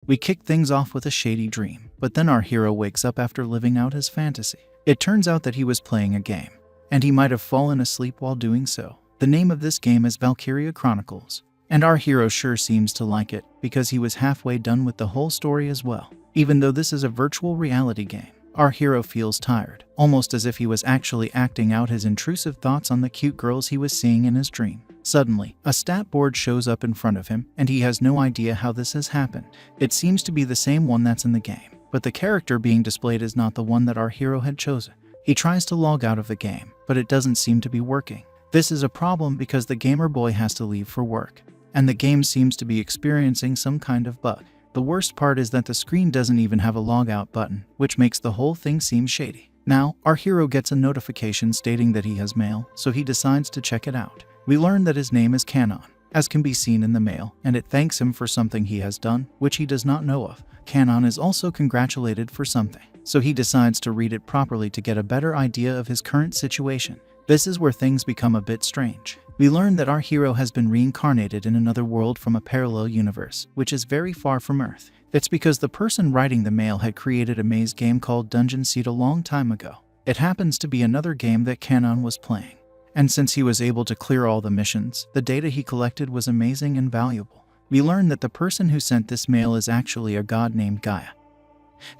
We kick things off with a shady dream, but then our hero wakes up after living out his fantasy. It turns out that he was playing a game, and he might have fallen asleep while doing so. The name of this game is Valkyria Chronicles, and our hero sure seems to like it because he was halfway done with the whole story as well. Even though this is a virtual reality game, our hero feels tired, almost as if he was actually acting out his intrusive thoughts on the cute girls he was seeing in his dream. Suddenly, a stat board shows up in front of him, and he has no idea how this has happened. It seems to be the same one that's in the game, but the character being displayed is not the one that our hero had chosen. He tries to log out of the game, but it doesn't seem to be working. This is a problem because the gamer boy has to leave for work, and the game seems to be experiencing some kind of bug. The worst part is that the screen doesn't even have a logout button, which makes the whole thing seem shady. Now, our hero gets a notification stating that he has mail, so he decides to check it out. We learn that his name is Kanon, as can be seen in the mail, and it thanks him for something he has done, which he does not know of. Kanon is also congratulated for something, so he decides to read it properly to get a better idea of his current situation. This is where things become a bit strange. We learn that our hero has been reincarnated in another world from a parallel universe, which is very far from Earth. It's because the person writing the mail had created a maze game called Dungeon Seed a long time ago. It happens to be another game that Kanon was playing. And since he was able to clear all the missions, the data he collected was amazing and valuable. We learn that the person who sent this mail is actually a god named Gaia,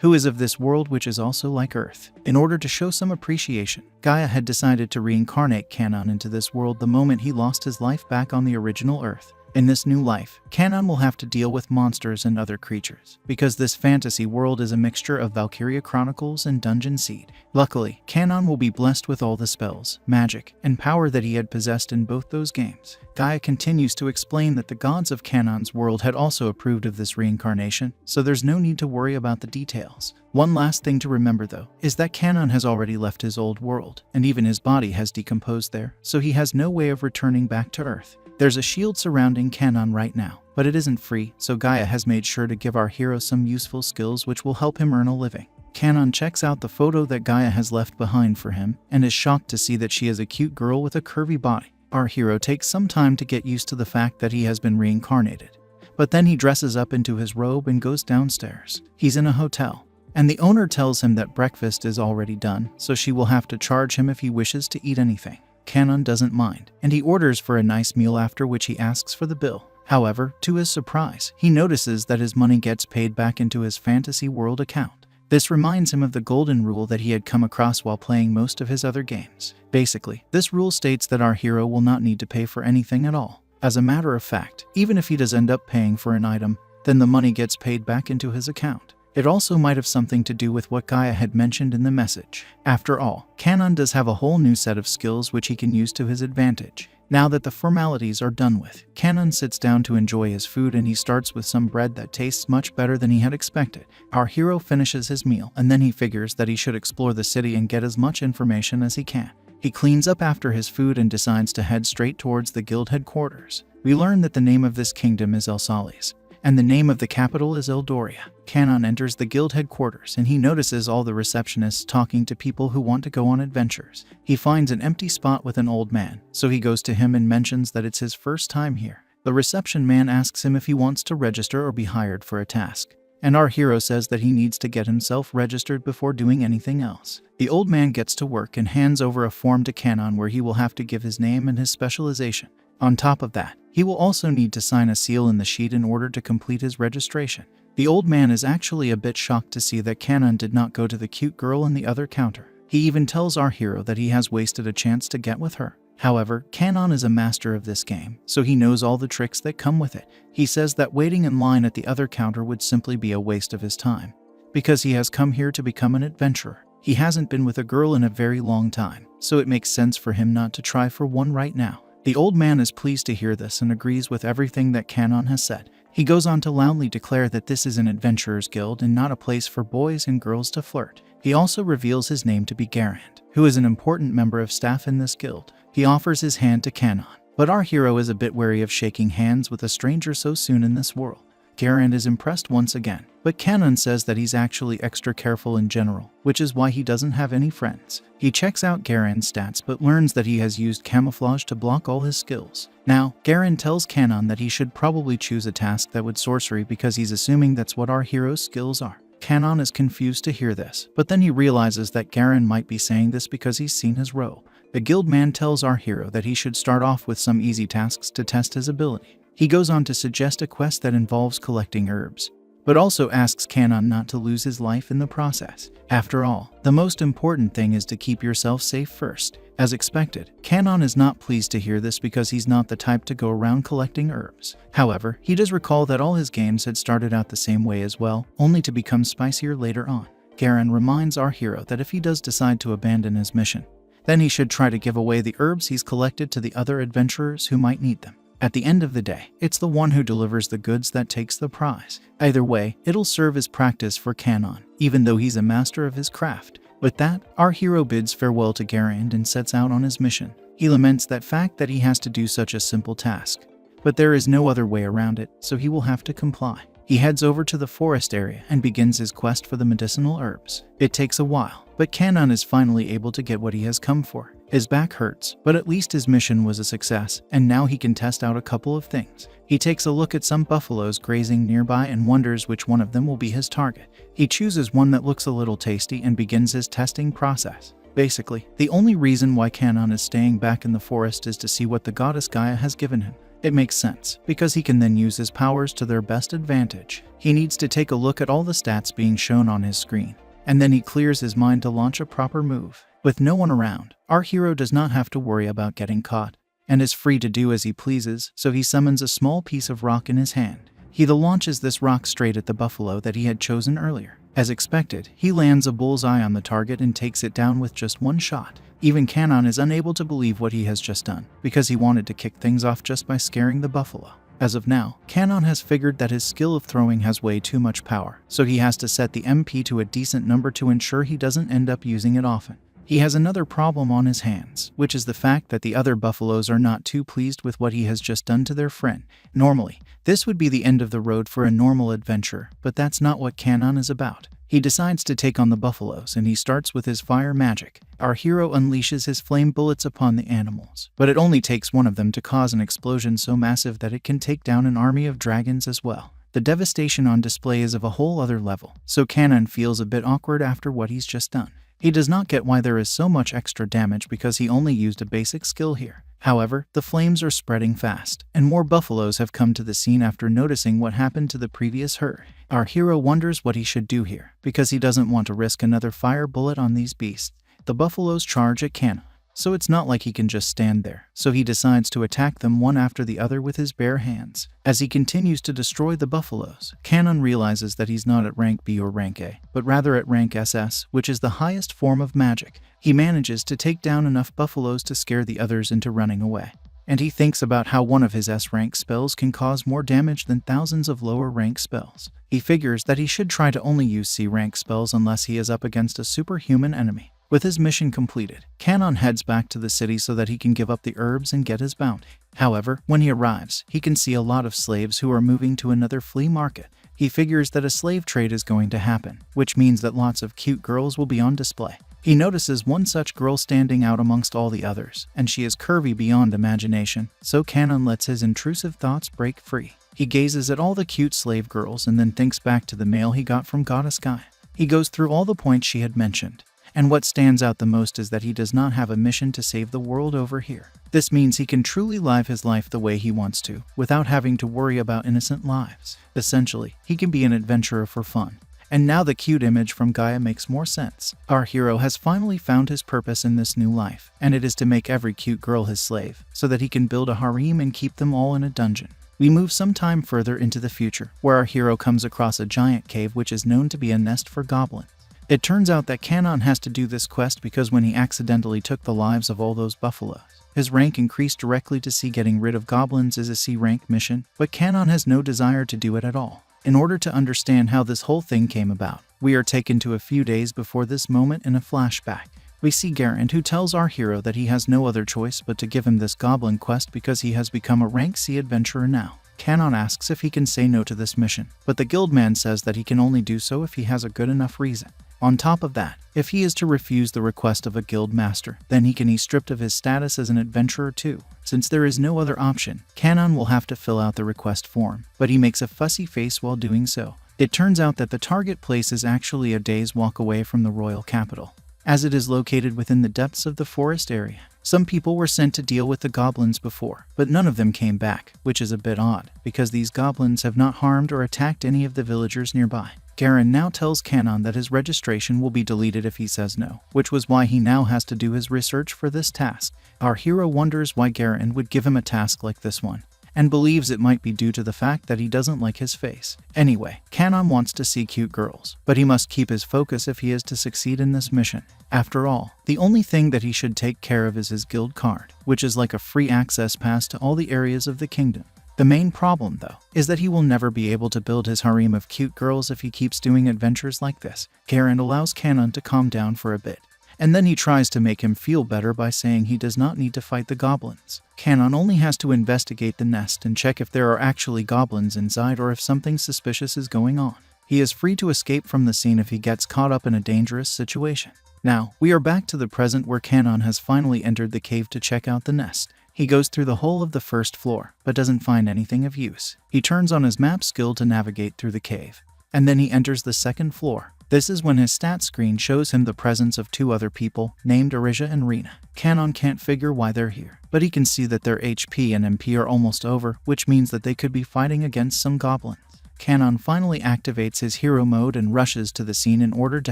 who is of this world which is also like Earth. In order to show some appreciation, Gaia had decided to reincarnate Kanon into this world the moment he lost his life back on the original Earth. In this new life, Kanon will have to deal with monsters and other creatures, because this fantasy world is a mixture of Valkyria Chronicles and Dungeon Seed. Luckily, Kanon will be blessed with all the spells, magic, and power that he had possessed in both those games. Gaia continues to explain that the gods of Kanon's world had also approved of this reincarnation, so there's no need to worry about the details. One last thing to remember though, is that Kanon has already left his old world, and even his body has decomposed there, so he has no way of returning back to Earth. There's a shield surrounding Kanon right now, but it isn't free, so Gaia has made sure to give our hero some useful skills which will help him earn a living. Kanon checks out the photo that Gaia has left behind for him, and is shocked to see that she is a cute girl with a curvy body. Our hero takes some time to get used to the fact that he has been reincarnated, but then he dresses up into his robe and goes downstairs. He's in a hotel, and the owner tells him that breakfast is already done, so she will have to charge him if he wishes to eat anything. Kanon doesn't mind, and he orders for a nice meal, after which he asks for the bill. However, to his surprise, he notices that his money gets paid back into his fantasy world account. This reminds him of the golden rule that he had come across while playing most of his other games. Basically, this rule states that our hero will not need to pay for anything at all. As a matter of fact, even if he does end up paying for an item, then the money gets paid back into his account. It also might have something to do with what Gaia had mentioned in the message. After all, Kanon does have a whole new set of skills which he can use to his advantage. Now that the formalities are done with, Kanon sits down to enjoy his food, and he starts with some bread that tastes much better than he had expected. Our hero finishes his meal, and then he figures that he should explore the city and get as much information as he can. He cleans up after his food and decides to head straight towards the guild headquarters. We learn that the name of this kingdom is Elsalis, and the name of the capital is Eldoria. Kanon enters the guild headquarters, and he notices all the receptionists talking to people who want to go on adventures. He finds an empty spot with an old man, so he goes to him and mentions that it's his first time here. The reception man asks him if he wants to register or be hired for a task, and our hero says that he needs to get himself registered before doing anything else. The old man gets to work and hands over a form to Kanon where he will have to give his name and his specialization. On top of that, he will also need to sign a seal in the sheet in order to complete his registration. The old man is actually a bit shocked to see that Kanon did not go to the cute girl in the other counter. He even tells our hero that he has wasted a chance to get with her. However, Kanon is a master of this game, so he knows all the tricks that come with it. He says that waiting in line at the other counter would simply be a waste of his time, because he has come here to become an adventurer. He hasn't been with a girl in a very long time, so it makes sense for him not to try for one right now. The old man is pleased to hear this and agrees with everything that Kanon has said. He goes on to loudly declare that this is an adventurer's guild and not a place for boys and girls to flirt. He also reveals his name to be Garand, who is an important member of staff in this guild. He offers his hand to Kanon, but our hero is a bit wary of shaking hands with a stranger so soon in this world. Garand is impressed once again, but Kanon says that he's actually extra careful in general, which is why he doesn't have any friends. He checks out Garand's stats but learns that he has used camouflage to block all his skills. Now, Garand tells Kanon that he should probably choose a task that would sorcery because he's assuming that's what our hero's skills are. Kanon is confused to hear this, but then he realizes that Garand might be saying this because he's seen his role. The guildman tells our hero that he should start off with some easy tasks to test his ability. He goes on to suggest a quest that involves collecting herbs, but also asks Kanon not to lose his life in the process. After all, the most important thing is to keep yourself safe first. As expected, Kanon is not pleased to hear this because he's not the type to go around collecting herbs. However, he does recall that all his games had started out the same way as well, only to become spicier later on. Garand reminds our hero that if he does decide to abandon his mission, then he should try to give away the herbs he's collected to the other adventurers who might need them. At the end of the day, it's the one who delivers the goods that takes the prize. Either way, it'll serve as practice for Kanon, even though he's a master of his craft. With that, our hero bids farewell to Garand and sets out on his mission. He laments that fact that he has to do such a simple task, but there is no other way around it, so he will have to comply. He heads over to the forest area and begins his quest for the medicinal herbs. It takes a while, but Kanon is finally able to get what he has come for. His back hurts, but at least his mission was a success, and now he can test out a couple of things. He takes a look at some buffaloes grazing nearby and wonders which one of them will be his target. He chooses one that looks a little tasty and begins his testing process. Basically, the only reason why Kanon is staying back in the forest is to see what the goddess Gaia has given him. It makes sense, because he can then use his powers to their best advantage. He needs to take a look at all the stats being shown on his screen, and then he clears his mind to launch a proper move. With no one around, our hero does not have to worry about getting caught, and is free to do as he pleases, so he summons a small piece of rock in his hand. He launches this rock straight at the buffalo that he had chosen earlier. As expected, he lands a bullseye on the target and takes it down with just one shot. Even Kanon is unable to believe what he has just done, because he wanted to kick things off just by scaring the buffalo. As of now, Kanon has figured that his skill of throwing has way too much power, so he has to set the MP to a decent number to ensure he doesn't end up using it often. He has another problem on his hands, which is the fact that the other buffaloes are not too pleased with what he has just done to their friend. Normally, this would be the end of the road for a normal adventure, but that's not what Kanon is about. He decides to take on the buffaloes, and he starts with his fire magic. Our hero unleashes his flame bullets upon the animals, but it only takes one of them to cause an explosion so massive that it can take down an army of dragons as well. The devastation on display is of a whole other level, so Kanon feels a bit awkward after what he's just done. He does not get why there is so much extra damage because he only used a basic skill here. However, the flames are spreading fast, and more buffaloes have come to the scene after noticing what happened to the previous herd. Our hero wonders what he should do here, because he doesn't want to risk another fire bullet on these beasts. The buffaloes charge at Kanon, so it's not like he can just stand there, so he decides to attack them one after the other with his bare hands. As he continues to destroy the buffaloes, Kanon realizes that he's not at rank B or rank A, but rather at rank SS, which is the highest form of magic. He manages to take down enough buffaloes to scare the others into running away, and he thinks about how one of his S-rank spells can cause more damage than thousands of lower-rank spells. He figures that he should try to only use C-rank spells unless he is up against a superhuman enemy. With his mission completed, Kanon heads back to the city so that he can give up the herbs and get his bounty. However, when he arrives, he can see a lot of slaves who are moving to another flea market. He figures that a slave trade is going to happen, which means that lots of cute girls will be on display. He notices one such girl standing out amongst all the others, and she is curvy beyond imagination, so Kanon lets his intrusive thoughts break free. He gazes at all the cute slave girls and then thinks back to the mail he got from Goddess Gaia. He goes through all the points she had mentioned, and what stands out the most is that he does not have a mission to save the world over here. This means he can truly live his life the way he wants to, without having to worry about innocent lives. Essentially, he can be an adventurer for fun. And now the cute image from Gaia makes more sense. Our hero has finally found his purpose in this new life, and it is to make every cute girl his slave, so that he can build a harem and keep them all in a dungeon. We move some time further into the future, where our hero comes across a giant cave which is known to be a nest for goblins. It turns out that Kanon has to do this quest because when he accidentally took the lives of all those buffaloes, his rank increased directly to C. Getting rid of goblins is a C-rank mission, but Kanon has no desire to do it at all. In order to understand how this whole thing came about, we are taken to a few days before this moment in a flashback. We see Garand, who tells our hero that he has no other choice but to give him this goblin quest because he has become a rank C adventurer now. Kanon asks if he can say no to this mission, but the guildman says that he can only do so if he has a good enough reason. On top of that, if he is to refuse the request of a guild master, then he can be stripped of his status as an adventurer too. Since there is no other option, Kanon will have to fill out the request form, but he makes a fussy face while doing so. It turns out that the target place is actually a day's walk away from the royal capital, as it is located within the depths of the forest area. Some people were sent to deal with the goblins before, but none of them came back, which is a bit odd, because these goblins have not harmed or attacked any of the villagers nearby. Garen now tells Kanon that his registration will be deleted if he says no, which was why he now has to do his research for this task. Our hero wonders why Garen would give him a task like this one, and believes it might be due to the fact that he doesn't like his face. Anyway, Kanon wants to see cute girls, but he must keep his focus if he is to succeed in this mission. After all, the only thing that he should take care of is his guild card, which is like a free access pass to all the areas of the kingdom. The main problem, though, is that he will never be able to build his harem of cute girls if he keeps doing adventures like this. Garen allows Kanon to calm down for a bit, and then he tries to make him feel better by saying he does not need to fight the goblins. Kanon only has to investigate the nest and check if there are actually goblins inside or if something suspicious is going on. He is free to escape from the scene if he gets caught up in a dangerous situation. Now, we are back to the present where Kanon has finally entered the cave to check out the nest. He goes through the whole of the first floor, but doesn't find anything of use. He turns on his map skill to navigate through the cave, and then he enters the second floor. This is when his stat screen shows him the presence of two other people, named Arisia and Rena. Kanon can't figure why they're here, but he can see that their HP and MP are almost over, which means that they could be fighting against some goblins. Kanon finally activates his hero mode and rushes to the scene in order to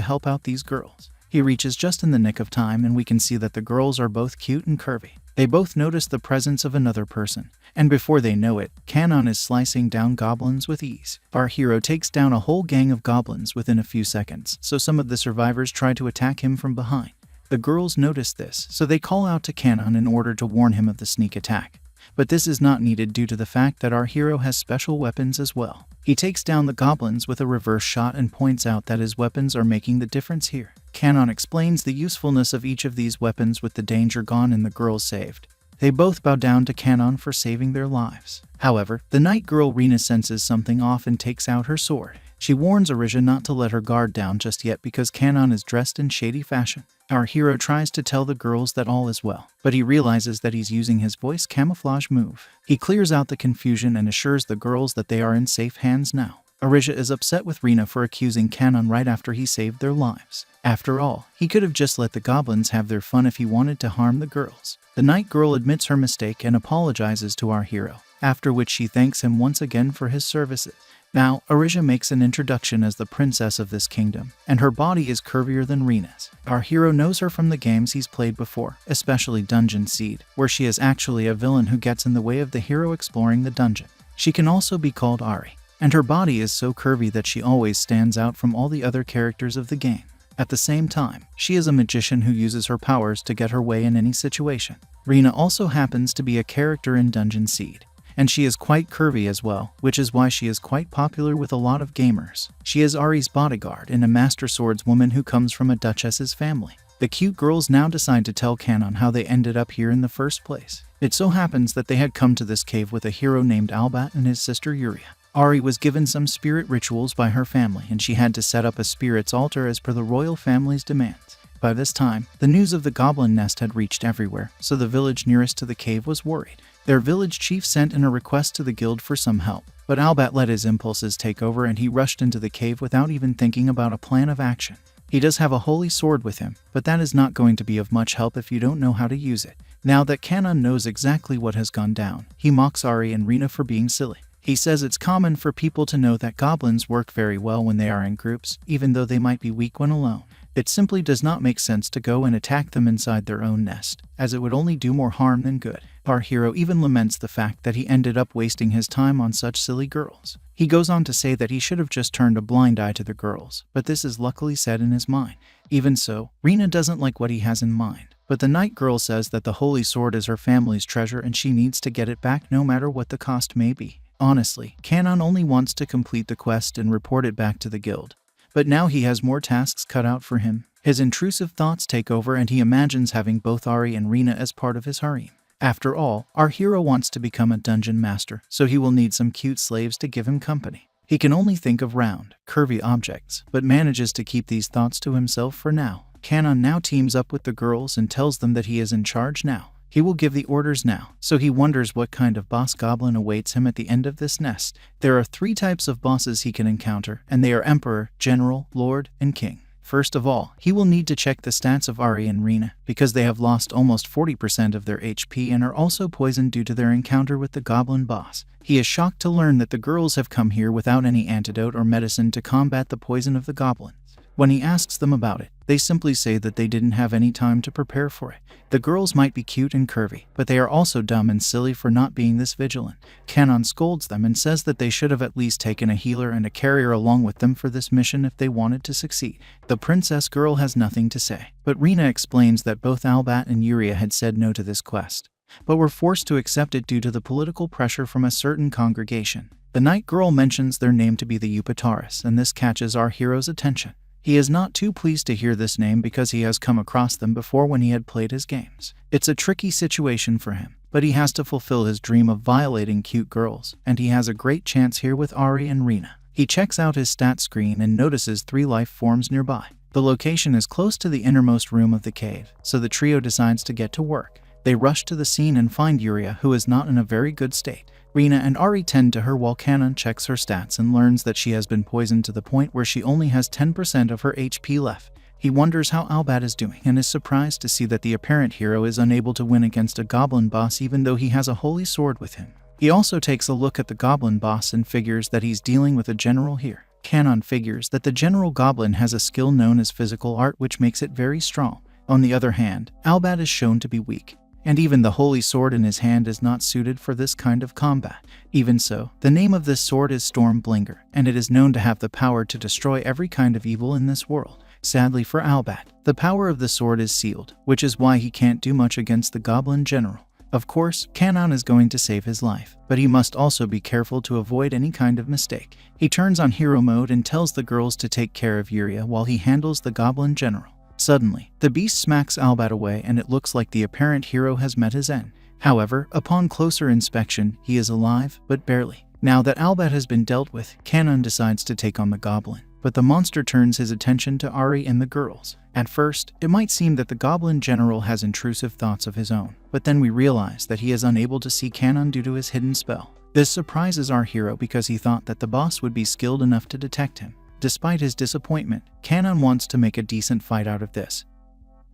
help out these girls. He reaches just in the nick of time, and we can see that the girls are both cute and curvy. They both notice the presence of another person, and before they know it, Kanon is slicing down goblins with ease. Our hero takes down a whole gang of goblins within a few seconds, so some of the survivors try to attack him from behind. The girls notice this, so they call out to Kanon in order to warn him of the sneak attack. But this is not needed due to the fact that our hero has special weapons as well. He takes down the goblins with a reverse shot and points out that his weapons are making the difference here. Kanon explains the usefulness of each of these weapons with the danger gone and the girls saved. They both bow down to Kanon for saving their lives. However, the night girl Rena senses something off and takes out her sword. She warns Arisia not to let her guard down just yet because Kanon is dressed in shady fashion. Our hero tries to tell the girls that all is well, but he realizes that he's using his voice camouflage move. He clears out the confusion and assures the girls that they are in safe hands now. Arisia is upset with Rena for accusing Kanon right after he saved their lives. After all, he could have just let the goblins have their fun if he wanted to harm the girls. The night girl admits her mistake and apologizes to our hero, after which she thanks him once again for his services. Now, Arisia makes an introduction as the princess of this kingdom, and her body is curvier than Rena's. Our hero knows her from the games he's played before, especially Dungeon Seed, where she is actually a villain who gets in the way of the hero exploring the dungeon. She can also be called Ari, and her body is so curvy that she always stands out from all the other characters of the game. At the same time, she is a magician who uses her powers to get her way in any situation. Rena also happens to be a character in Dungeon Seed, and she is quite curvy as well, which is why she is quite popular with a lot of gamers. She is Ari's bodyguard and a master swordswoman who comes from a duchess's family. The cute girls now decide to tell Kanon how they ended up here in the first place. It so happens that they had come to this cave with a hero named Albat and his sister Yuria. Ari was given some spirit rituals by her family, and she had to set up a spirit's altar as per the royal family's demands. By this time, the news of the goblin nest had reached everywhere, so the village nearest to the cave was worried. Their village chief sent in a request to the guild for some help, but Albat let his impulses take over and he rushed into the cave without even thinking about a plan of action. He does have a holy sword with him, but that is not going to be of much help if you don't know how to use it. Now that Kanon knows exactly what has gone down, he mocks Ari and Rena for being silly. He says it's common for people to know that goblins work very well when they are in groups, even though they might be weak when alone. It simply does not make sense to go and attack them inside their own nest, as it would only do more harm than good. Our hero even laments the fact that he ended up wasting his time on such silly girls. He goes on to say that he should have just turned a blind eye to the girls, but this is luckily said in his mind. Even so, Rena doesn't like what he has in mind, but the night girl says that the holy sword is her family's treasure and she needs to get it back no matter what the cost may be. Honestly, Kanon only wants to complete the quest and report it back to the guild. But now he has more tasks cut out for him. His intrusive thoughts take over and he imagines having both Ari and Rena as part of his harem. After all, our hero wants to become a dungeon master, so he will need some cute slaves to give him company. He can only think of round, curvy objects, but manages to keep these thoughts to himself for now. Kanon now teams up with the girls and tells them that he is in charge now. He will give the orders now, so he wonders what kind of boss goblin awaits him at the end of this nest. There are 3 types of bosses he can encounter, and they are Emperor, General, Lord, and King. First of all, he will need to check the stats of Ari and Rina, because they have lost almost 40% of their HP and are also poisoned due to their encounter with the goblin boss. He is shocked to learn that the girls have come here without any antidote or medicine to combat the poison of the goblins. When he asks them about it, they simply say that they didn't have any time to prepare for it. The girls might be cute and curvy, but they are also dumb and silly for not being this vigilant. Kanon scolds them and says that they should have at least taken a healer and a carrier along with them for this mission if they wanted to succeed. The princess girl has nothing to say, but Rina explains that both Albat and Yuria had said no to this quest, but were forced to accept it due to the political pressure from a certain congregation. The night girl mentions their name to be the Eupataris, and this catches our hero's attention. He is not too pleased to hear this name because he has come across them before when he had played his games. It's a tricky situation for him, but he has to fulfill his dream of violating cute girls, and he has a great chance here with Ari and Rina. He checks out his stat screen and notices 3 life forms nearby. The location is close to the innermost room of the cave, so the trio decides to get to work. They rush to the scene and find Yuria, who is not in a very good state. Rina and Ari tend to her while Kanon checks her stats and learns that she has been poisoned to the point where she only has 10% of her HP left. He wonders how Albat is doing and is surprised to see that the apparent hero is unable to win against a goblin boss even though he has a holy sword with him. He also takes a look at the goblin boss and figures that he's dealing with a general here. Kanon figures that the general goblin has a skill known as physical art which makes it very strong. On the other hand, Albat is shown to be weak, and even the holy sword in his hand is not suited for this kind of combat. Even so, the name of this sword is Stormblinger, and it is known to have the power to destroy every kind of evil in this world. Sadly for Albat, the power of the sword is sealed, which is why he can't do much against the goblin general. Of course, Kanon is going to save his life, but he must also be careful to avoid any kind of mistake. He turns on hero mode and tells the girls to take care of Yuria while he handles the goblin general. Suddenly, the beast smacks Albat away and it looks like the apparent hero has met his end. However, upon closer inspection, he is alive, but barely. Now that Albat has been dealt with, Kanon decides to take on the goblin, but the monster turns his attention to Ari and the girls. At first, it might seem that the goblin general has intrusive thoughts of his own, but then we realize that he is unable to see Kanon due to his hidden spell. This surprises our hero because he thought that the boss would be skilled enough to detect him. Despite his disappointment, Kanon wants to make a decent fight out of this.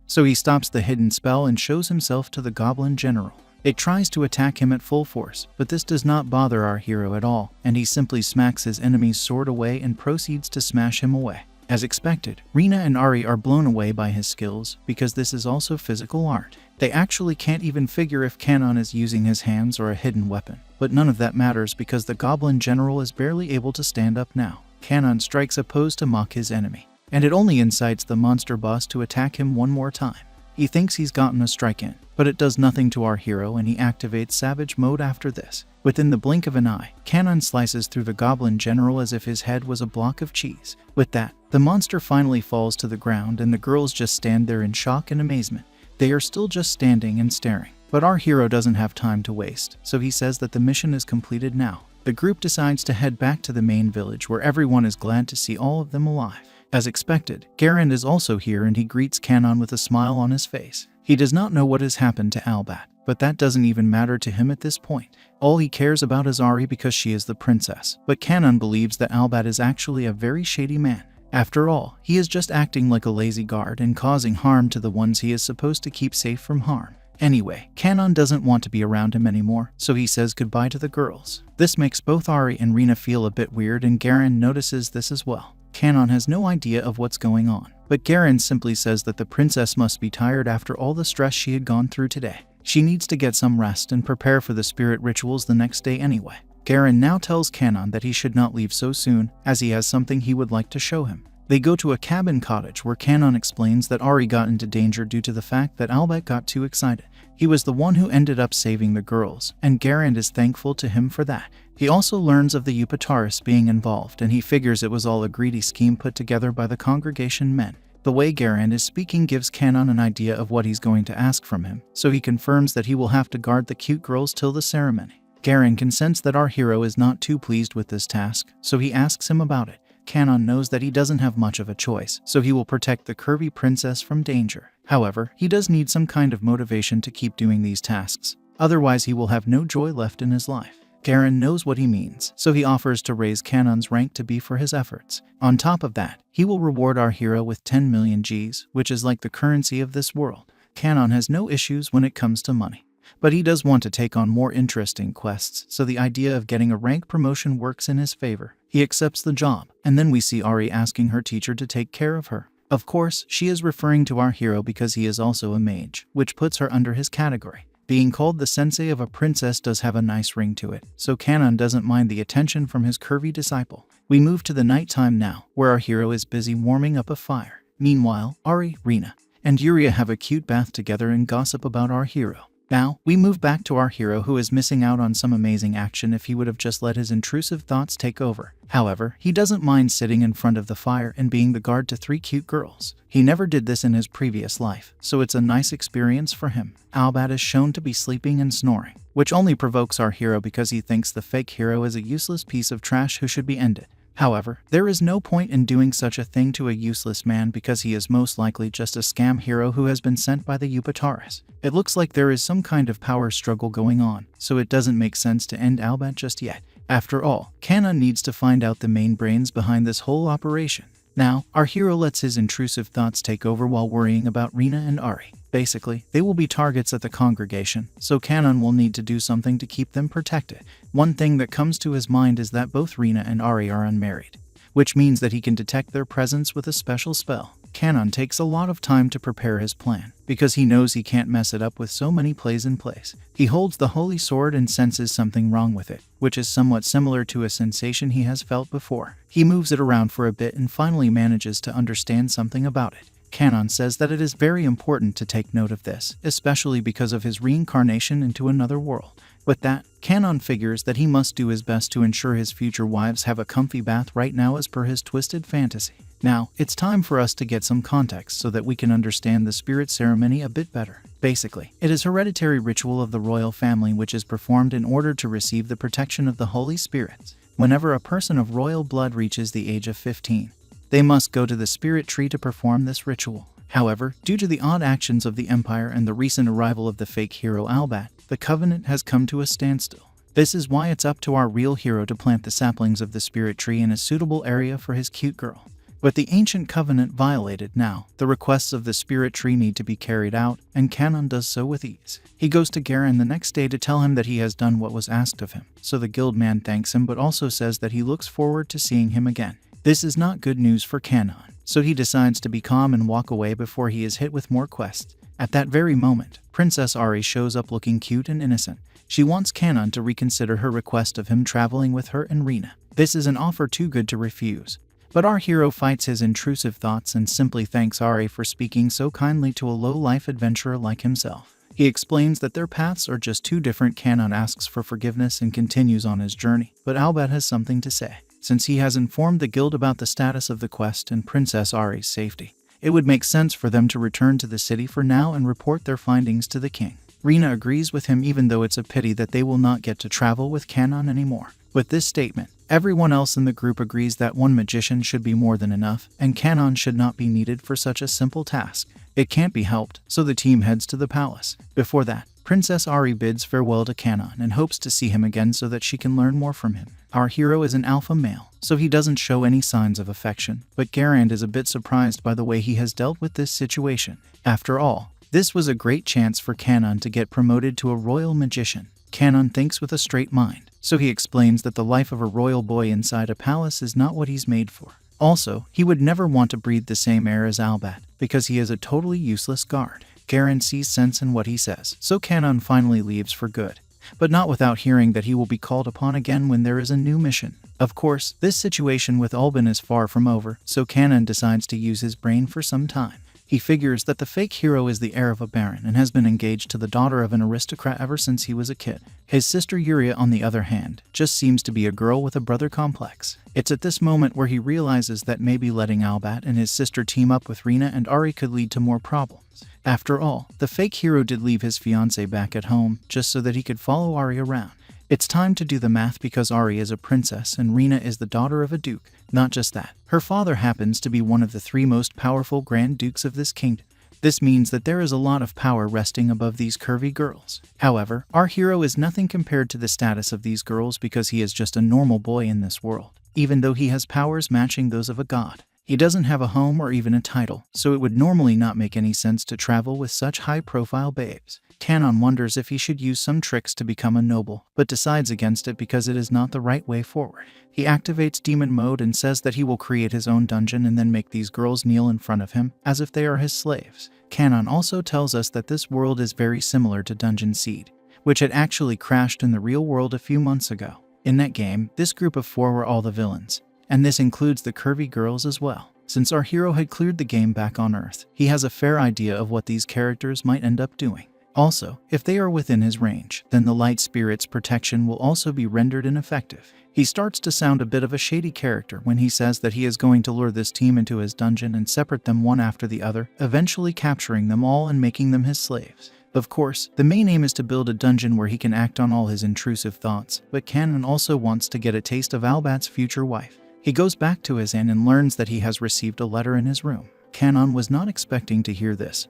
So he stops the hidden spell and shows himself to the goblin general. It tries to attack him at full force, but this does not bother our hero at all, and he simply smacks his enemy's sword away and proceeds to smash him away. As expected, Rina and Ari are blown away by his skills because this is also physical art. They actually can't even figure if Kanon is using his hands or a hidden weapon, but none of that matters because the goblin general is barely able to stand up now. Kanon strikes a pose to mock his enemy, and it only incites the monster boss to attack him one more time. He thinks he's gotten a strike in, but it does nothing to our hero and he activates savage mode after this. Within the blink of an eye, Kanon slices through the goblin general as if his head was a block of cheese. With that, the monster finally falls to the ground and the girls just stand there in shock and amazement. They are still just standing and staring, but our hero doesn't have time to waste, so he says that the mission is completed now. The group decides to head back to the main village where everyone is glad to see all of them alive. As expected, Garand is also here and he greets Kanon with a smile on his face. He does not know what has happened to Albat, but that doesn't even matter to him at this point. All he cares about is Ari because she is the princess, but Kanon believes that Albat is actually a very shady man. After all, he is just acting like a lazy guard and causing harm to the ones he is supposed to keep safe from harm. Anyway, Kanon doesn't want to be around him anymore, so he says goodbye to the girls. This makes both Ari and Rina feel a bit weird and Garand notices this as well. Kanon has no idea of what's going on, but Garand simply says that the princess must be tired after all the stress she had gone through today. She needs to get some rest and prepare for the spirit rituals the next day anyway. Garand now tells Kanon that he should not leave so soon, as he has something he would like to show him. They go to a cabin cottage where Kanon explains that Ari got into danger due to the fact that Albat got too excited. He was the one who ended up saving the girls, and Garand is thankful to him for that. He also learns of the Eupataris being involved, and he figures it was all a greedy scheme put together by the congregation men. The way Garand is speaking gives Kanon an idea of what he's going to ask from him, so he confirms that he will have to guard the cute girls till the ceremony. Garand can sense that our hero is not too pleased with this task, so he asks him about it. Kanon knows that he doesn't have much of a choice, so he will protect the curvy princess from danger. However, he does need some kind of motivation to keep doing these tasks, otherwise he will have no joy left in his life. Garand knows what he means, so he offers to raise Kanon's rank to B for his efforts. On top of that, he will reward our hero with 10 million Gs, which is like the currency of this world. Kanon has no issues when it comes to money, but he does want to take on more interesting quests, so the idea of getting a rank promotion works in his favor. He accepts the job, and then we see Ari asking her teacher to take care of her. Of course, she is referring to our hero because he is also a mage, which puts her under his category. Being called the sensei of a princess does have a nice ring to it, so Kanon doesn't mind the attention from his curvy disciple. We move to the nighttime now, where our hero is busy warming up a fire. Meanwhile, Ari, Rina, and Yuria have a cute bath together and gossip about our hero. Now, we move back to our hero who is missing out on some amazing action if he would have just let his intrusive thoughts take over. However, he doesn't mind sitting in front of the fire and being the guard to 3 cute girls. He never did this in his previous life, so it's a nice experience for him. Albert is shown to be sleeping and snoring, which only provokes our hero because he thinks the fake hero is a useless piece of trash who should be ended. However, there is no point in doing such a thing to a useless man because he is most likely just a scam hero who has been sent by the Yupataris. It looks like there is some kind of power struggle going on, so it doesn't make sense to end Albert just yet. After all, Kanon needs to find out the main brains behind this whole operation. Now, our hero lets his intrusive thoughts take over while worrying about Rina and Ari. Basically, they will be targets at the congregation, so Kanon will need to do something to keep them protected. One thing that comes to his mind is that both Rina and Ari are unmarried, which means that he can detect their presence with a special spell. Kanon takes a lot of time to prepare his plan, because he knows he can't mess it up with so many plays in place. He holds the holy sword and senses something wrong with it, which is somewhat similar to a sensation he has felt before. He moves it around for a bit and finally manages to understand something about it. Kanon says that it is very important to take note of this, especially because of his reincarnation into another world. With that, Kanon figures that he must do his best to ensure his future wives have a comfy bath right now as per his twisted fantasy. Now, it's time for us to get some context so that we can understand the spirit ceremony a bit better. Basically, it is a hereditary ritual of the royal family which is performed in order to receive the protection of the Holy Spirits. Whenever a person of royal blood reaches the age of 15, they must go to the spirit tree to perform this ritual. However, due to the odd actions of the Empire and the recent arrival of the fake hero Albert, the Covenant has come to a standstill. This is why it's up to our real hero to plant the saplings of the spirit tree in a suitable area for his cute girl. With the ancient covenant violated now, the requests of the spirit tree need to be carried out, and Kanon does so with ease. He goes to Garand the next day to tell him that he has done what was asked of him, so the guildman thanks him but also says that he looks forward to seeing him again. This is not good news for Kanon, so he decides to be calm and walk away before he is hit with more quests. At that very moment, Princess Ari shows up looking cute and innocent. She wants Kanon to reconsider her request of him traveling with her and Rina. This is an offer too good to refuse. But our hero fights his intrusive thoughts and simply thanks Ari for speaking so kindly to a low-life adventurer like himself. He explains that their paths are just too different. Kanon asks for forgiveness and continues on his journey, but Albert has something to say. Since he has informed the guild about the status of the quest and Princess Ari's safety, it would make sense for them to return to the city for now and report their findings to the king. Rina agrees with him even though it's a pity that they will not get to travel with Kanon anymore. With this statement, everyone else in the group agrees that one magician should be more than enough, and Kanon should not be needed for such a simple task. It can't be helped, so the team heads to the palace. Before that, Princess Ari bids farewell to Kanon and hopes to see him again so that she can learn more from him. Our hero is an alpha male, so he doesn't show any signs of affection, but Garand is a bit surprised by the way he has dealt with this situation. After all, this was a great chance for Kanon to get promoted to a royal magician. Kanon thinks with a straight mind, so he explains that the life of a royal boy inside a palace is not what he's made for. Also, he would never want to breathe the same air as Albert, because he is a totally useless guard. Garand sees sense in what he says, so Kanon finally leaves for good, but not without hearing that he will be called upon again when there is a new mission. Of course, this situation with Albin is far from over, so Kanon decides to use his brain for some time. He figures that the fake hero is the heir of a baron and has been engaged to the daughter of an aristocrat ever since he was a kid. His sister Yuria, on the other hand, just seems to be a girl with a brother complex. It's at this moment where he realizes that maybe letting Albat and his sister team up with Rina and Ari could lead to more problems. After all, the fake hero did leave his fiancée back at home just so that he could follow Ari around. It's time to do the math because Ari is a princess and Rina is the daughter of a duke. Not just that, her father happens to be one of the 3 most powerful Grand Dukes of this kingdom. This means that there is a lot of power resting above these curvy girls. However, our hero is nothing compared to the status of these girls because he is just a normal boy in this world, even though he has powers matching those of a god. He doesn't have a home or even a title, so it would normally not make any sense to travel with such high-profile babes. Kanon wonders if he should use some tricks to become a noble, but decides against it because it is not the right way forward. He activates demon mode and says that he will create his own dungeon and then make these girls kneel in front of him, as if they are his slaves. Kanon also tells us that this world is very similar to Dungeon Seed, which had actually crashed in the real world a few months ago. In that game, this group of 4 were all the villains, and this includes the curvy girls as well. Since our hero had cleared the game back on Earth, he has a fair idea of what these characters might end up doing. Also, if they are within his range, then the light spirit's protection will also be rendered ineffective. He starts to sound a bit of a shady character when he says that he is going to lure this team into his dungeon and separate them one after the other, eventually capturing them all and making them his slaves. Of course, the main aim is to build a dungeon where he can act on all his intrusive thoughts, but Kanon also wants to get a taste of Albat's future wife. He goes back to his inn and learns that he has received a letter in his room. Kanon was not expecting to hear this,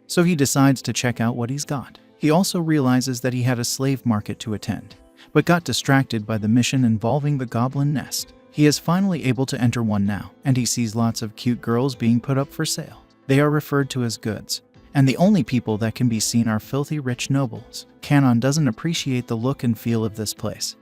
so he decides to check out what he's got. He also realizes that he had a slave market to attend, but got distracted by the mission involving the goblin nest. He is finally able to enter one now, and he sees lots of cute girls being put up for sale. They are referred to as goods, and the only people that can be seen are filthy rich nobles. Kanon doesn't appreciate the look and feel of this place,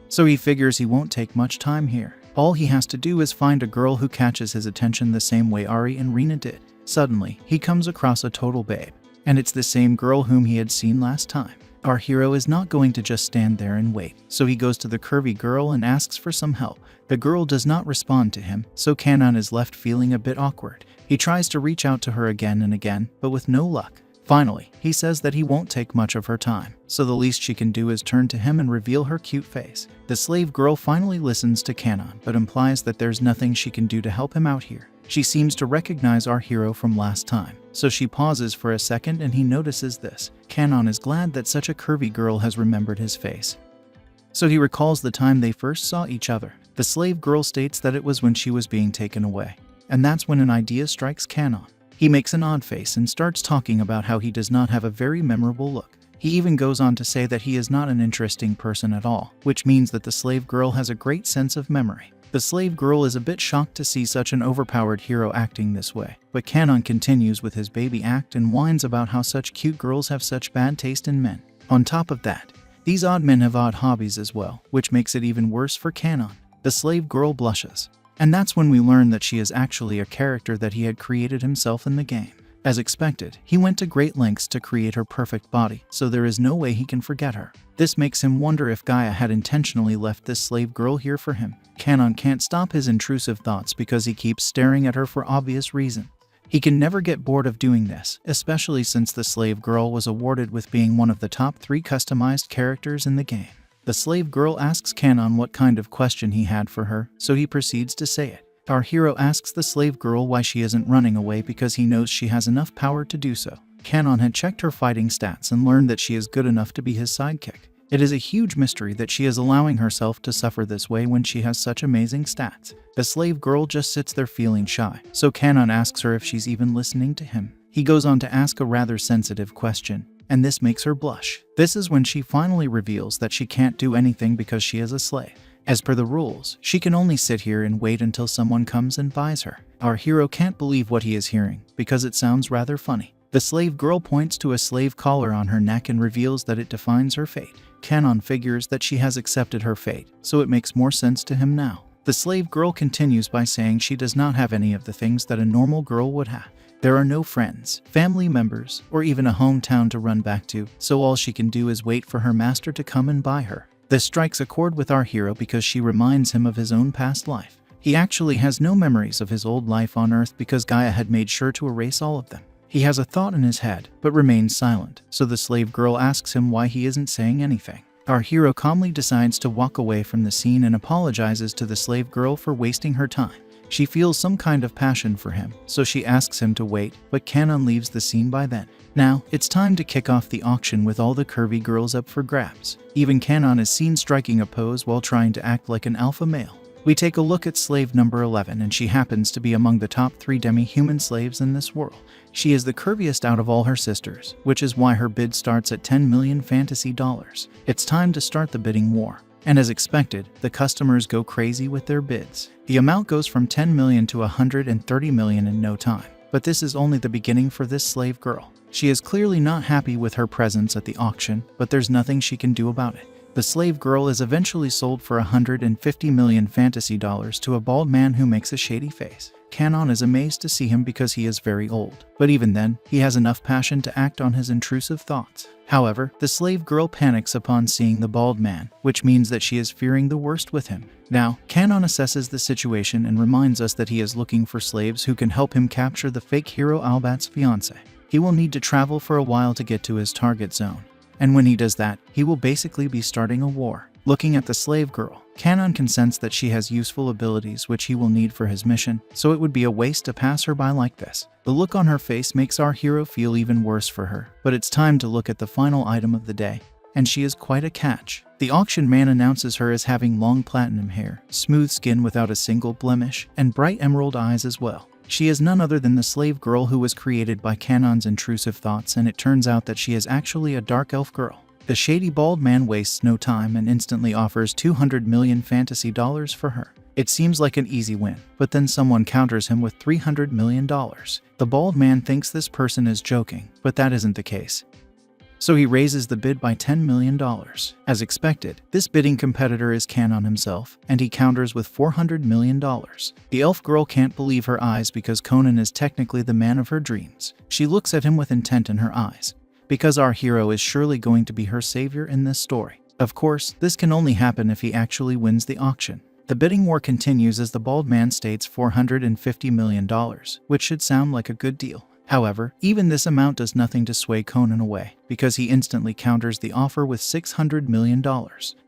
so he figures he won't take much time here. All he has to do is find a girl who catches his attention the same way Ari and Rina did. Suddenly, he comes across a total babe, and it's the same girl whom he had seen last time. Our hero is not going to just stand there and wait, so he goes to the curvy girl and asks for some help. The girl does not respond to him, so Kanon is left feeling a bit awkward. He tries to reach out to her again and again, but with no luck. Finally, he says that he won't take much of her time, so the least she can do is turn to him and reveal her cute face. The slave girl finally listens to Kanon, but implies that there's nothing she can do to help him out here. She seems to recognize our hero from last time, so she pauses for a second and he notices this. Kanon is glad that such a curvy girl has remembered his face, so he recalls the time they first saw each other. The slave girl states that it was when she was being taken away, and that's when an idea strikes Kanon. He makes an odd face and starts talking about how he does not have a very memorable look. He even goes on to say that he is not an interesting person at all, which means that the slave girl has a great sense of memory. The slave girl is a bit shocked to see such an overpowered hero acting this way, but Kanon continues with his baby act and whines about how such cute girls have such bad taste in men. On top of that, these odd men have odd hobbies as well, which makes it even worse for Kanon. The slave girl blushes, and that's when we learn that she is actually a character that he had created himself in the game. As expected, he went to great lengths to create her perfect body, so there is no way he can forget her. This makes him wonder if Gaia had intentionally left this slave girl here for him. Kanon can't stop his intrusive thoughts because he keeps staring at her for obvious reason. He can never get bored of doing this, especially since the slave girl was awarded with being one of the top 3 customized characters in the game. The slave girl asks Kanon what kind of question he had for her, so he proceeds to say it. Our hero asks the slave girl why she isn't running away because he knows she has enough power to do so. Kanon had checked her fighting stats and learned that she is good enough to be his sidekick. It is a huge mystery that she is allowing herself to suffer this way when she has such amazing stats. The slave girl just sits there feeling shy, so Kanon asks her if she's even listening to him. He goes on to ask a rather sensitive question, and this makes her blush. This is when she finally reveals that she can't do anything because she is a slave. As per the rules, she can only sit here and wait until someone comes and buys her. Our hero can't believe what he is hearing, because it sounds rather funny. The slave girl points to a slave collar on her neck and reveals that it defines her fate. Kanon figures that she has accepted her fate, so it makes more sense to him now. The slave girl continues by saying she does not have any of the things that a normal girl would have. There are no friends, family members, or even a hometown to run back to, so all she can do is wait for her master to come and buy her. This strikes a chord with our hero because she reminds him of his own past life. He actually has no memories of his old life on Earth because Gaia had made sure to erase all of them. He has a thought in his head, but remains silent, so the slave girl asks him why he isn't saying anything. Our hero calmly decides to walk away from the scene and apologizes to the slave girl for wasting her time. She feels some kind of passion for him, so she asks him to wait, but Kanon leaves the scene by then. Now, it's time to kick off the auction with all the curvy girls up for grabs. Even Kanon is seen striking a pose while trying to act like an alpha male. We take a look at slave number 11, and she happens to be among the top 3 demi-human slaves in this world. She is the curviest out of all her sisters, which is why her bid starts at 10 million fantasy dollars. It's time to start the bidding war. And as expected, the customers go crazy with their bids. The amount goes from 10 million to 130 million in no time. But this is only the beginning for this slave girl. She is clearly not happy with her presence at the auction, but there's nothing she can do about it. The slave girl is eventually sold for 150 million fantasy dollars to a bald man who makes a shady face. Kanon is amazed to see him because he is very old, but even then, he has enough passion to act on his intrusive thoughts. However, the slave girl panics upon seeing the bald man, which means that she is fearing the worst with him. Now, Kanon assesses the situation and reminds us that he is looking for slaves who can help him capture the fake hero Albat's fiancé. He will need to travel for a while to get to his target zone. And when he does that, he will basically be starting a war. Looking at the slave girl, Kanon can sense that she has useful abilities which he will need for his mission, so it would be a waste to pass her by like this. The look on her face makes our hero feel even worse for her, but it's time to look at the final item of the day, and she is quite a catch. The auction man announces her as having long platinum hair, smooth skin without a single blemish, and bright emerald eyes as well. She is none other than the slave girl who was created by Kanon's intrusive thoughts, and it turns out that she is actually a dark elf girl. The shady bald man wastes no time and instantly offers 200 million fantasy dollars for her. It seems like an easy win, but then someone counters him with $300 million. The bald man thinks this person is joking, but that isn't the case. So he raises the bid by $10 million. As expected, this bidding competitor is Kanon himself, and he counters with $400 million. The elf girl can't believe her eyes because Conan is technically the man of her dreams. She looks at him with intent in her eyes, because our hero is surely going to be her savior in this story. Of course, this can only happen if he actually wins the auction. The bidding war continues as the bald man states $450 million, which should sound like a good deal. However, even this amount does nothing to sway Conan away, because he instantly counters the offer with $600 million.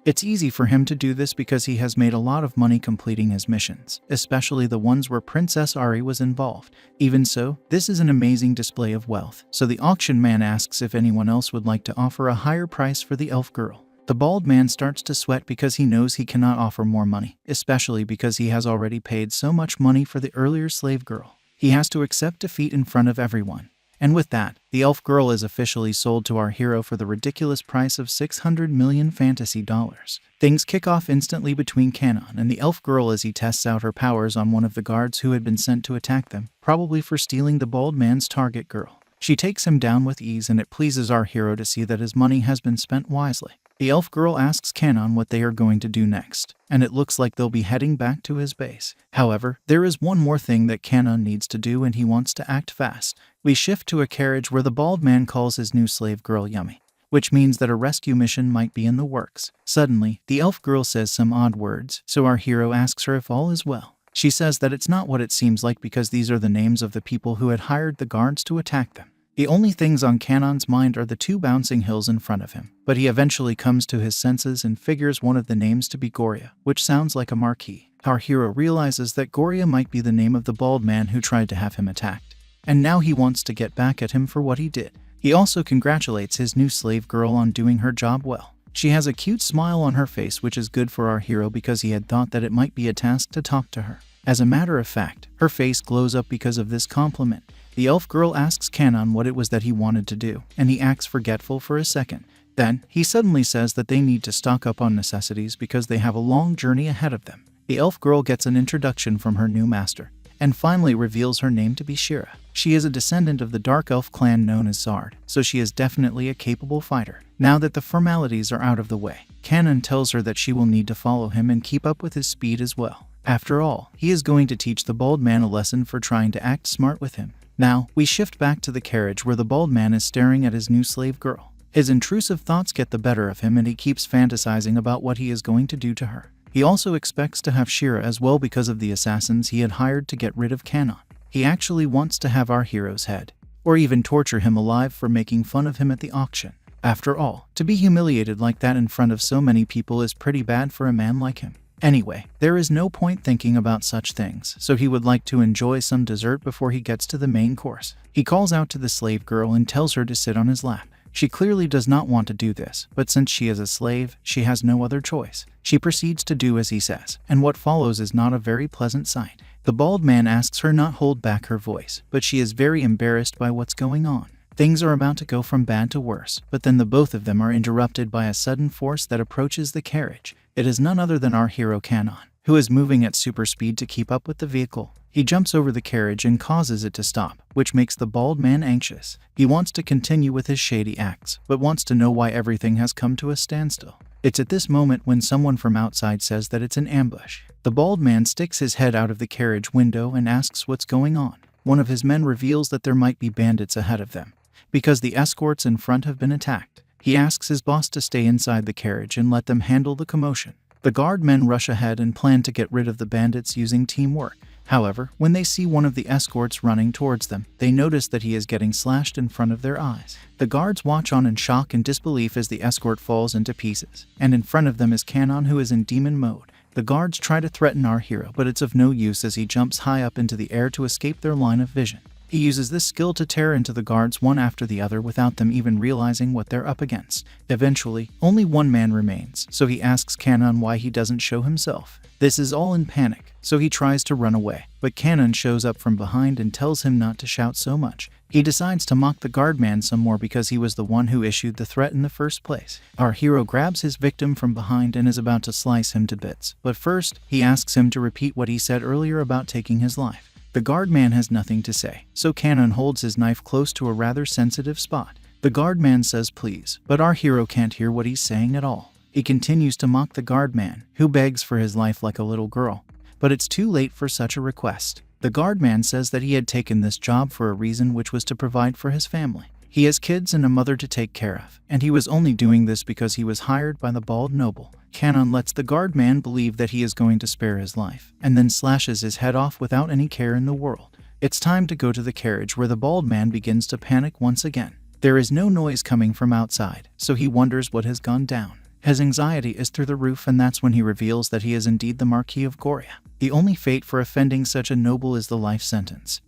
It's easy for him to do this because he has made a lot of money completing his missions, especially the ones where Princess Ari was involved. Even so, this is an amazing display of wealth, so the auction man asks if anyone else would like to offer a higher price for the elf girl. The bald man starts to sweat because he knows he cannot offer more money, especially because he has already paid so much money for the earlier slave girl. He has to accept defeat in front of everyone. And with that, the elf girl is officially sold to our hero for the ridiculous price of 600 million fantasy dollars. Things kick off instantly between Kanon and the elf girl as he tests out her powers on one of the guards who had been sent to attack them, probably for stealing the bald man's target girl. She takes him down with ease, and it pleases our hero to see that his money has been spent wisely. The elf girl asks Kanon what they are going to do next, and it looks like they'll be heading back to his base. However, there is one more thing that Kanon needs to do, and he wants to act fast. We shift to a carriage where the bald man calls his new slave girl Yummy, which means that a rescue mission might be in the works. Suddenly, the elf girl says some odd words, so our hero asks her if all is well. She says that it's not what it seems like because these are the names of the people who had hired the guards to attack them. The only things on Kanon's mind are the 2 bouncing hills in front of him, but he eventually comes to his senses and figures one of the names to be Goria, which sounds like a marquee. Our hero realizes that Goria might be the name of the bald man who tried to have him attacked, and now he wants to get back at him for what he did. He also congratulates his new slave girl on doing her job well. She has a cute smile on her face, which is good for our hero because he had thought that it might be a task to talk to her. As a matter of fact, her face glows up because of this compliment. The elf girl asks Kanon what it was that he wanted to do, and he acts forgetful for a second. Then, he suddenly says that they need to stock up on necessities because they have a long journey ahead of them. The elf girl gets an introduction from her new master, and finally reveals her name to be Shira. She is a descendant of the dark elf clan known as Zard, so she is definitely a capable fighter. Now that the formalities are out of the way, Kanon tells her that she will need to follow him and keep up with his speed as well. After all, he is going to teach the bald man a lesson for trying to act smart with him. Now, we shift back to the carriage where the bald man is staring at his new slave girl. His intrusive thoughts get the better of him and he keeps fantasizing about what he is going to do to her. He also expects to have Shira as well because of the assassins he had hired to get rid of Kanon. He actually wants to have our hero's head, or even torture him alive for making fun of him at the auction. After all, to be humiliated like that in front of so many people is pretty bad for a man like him. Anyway, there is no point thinking about such things, so he would like to enjoy some dessert before he gets to the main course. He calls out to the slave girl and tells her to sit on his lap. She clearly does not want to do this, but since she is a slave, she has no other choice. She proceeds to do as he says, and what follows is not a very pleasant sight. The bald man asks her not hold back her voice, but she is very embarrassed by what's going on. Things are about to go from bad to worse, but then the both of them are interrupted by a sudden force that approaches the carriage. It is none other than our hero Kanon, who is moving at super speed to keep up with the vehicle. He jumps over the carriage and causes it to stop, which makes the bald man anxious. He wants to continue with his shady acts, but wants to know why everything has come to a standstill. It's at this moment when someone from outside says that it's an ambush. The bald man sticks his head out of the carriage window and asks what's going on. One of his men reveals that there might be bandits ahead of them, because the escorts in front have been attacked. He asks his boss to stay inside the carriage and let them handle the commotion. The guard men rush ahead and plan to get rid of the bandits using teamwork. However, when they see one of the escorts running towards them, they notice that he is getting slashed in front of their eyes. The guards watch on in shock and disbelief as the escort falls into pieces, and in front of them is Kanon, who is in demon mode. The guards try to threaten our hero, but it's of no use as he jumps high up into the air to escape their line of vision. He uses this skill to tear into the guards one after the other without them even realizing what they're up against. Eventually, only one man remains, so he asks Kanon why he doesn't show himself. This is all in panic, so he tries to run away, but Kanon shows up from behind and tells him not to shout so much. He decides to mock the guardman some more because he was the one who issued the threat in the first place. Our hero grabs his victim from behind and is about to slice him to bits, but first, he asks him to repeat what he said earlier about taking his life. The guardman has nothing to say, so Kanon holds his knife close to a rather sensitive spot. The guardman says please, but our hero can't hear what he's saying at all. He continues to mock the guardman, who begs for his life like a little girl, but it's too late for such a request. The guardman says that he had taken this job for a reason, which was to provide for his family. He has kids and a mother to take care of, and he was only doing this because he was hired by the bald noble. Kanon lets the guardman believe that he is going to spare his life, and then slashes his head off without any care in the world. It's time to go to the carriage, where the bald man begins to panic once again. There is no noise coming from outside, so he wonders what has gone down. His anxiety is through the roof, and that's when he reveals that he is indeed the Marquis of Goria. The only fate for offending such a noble is the life sentence.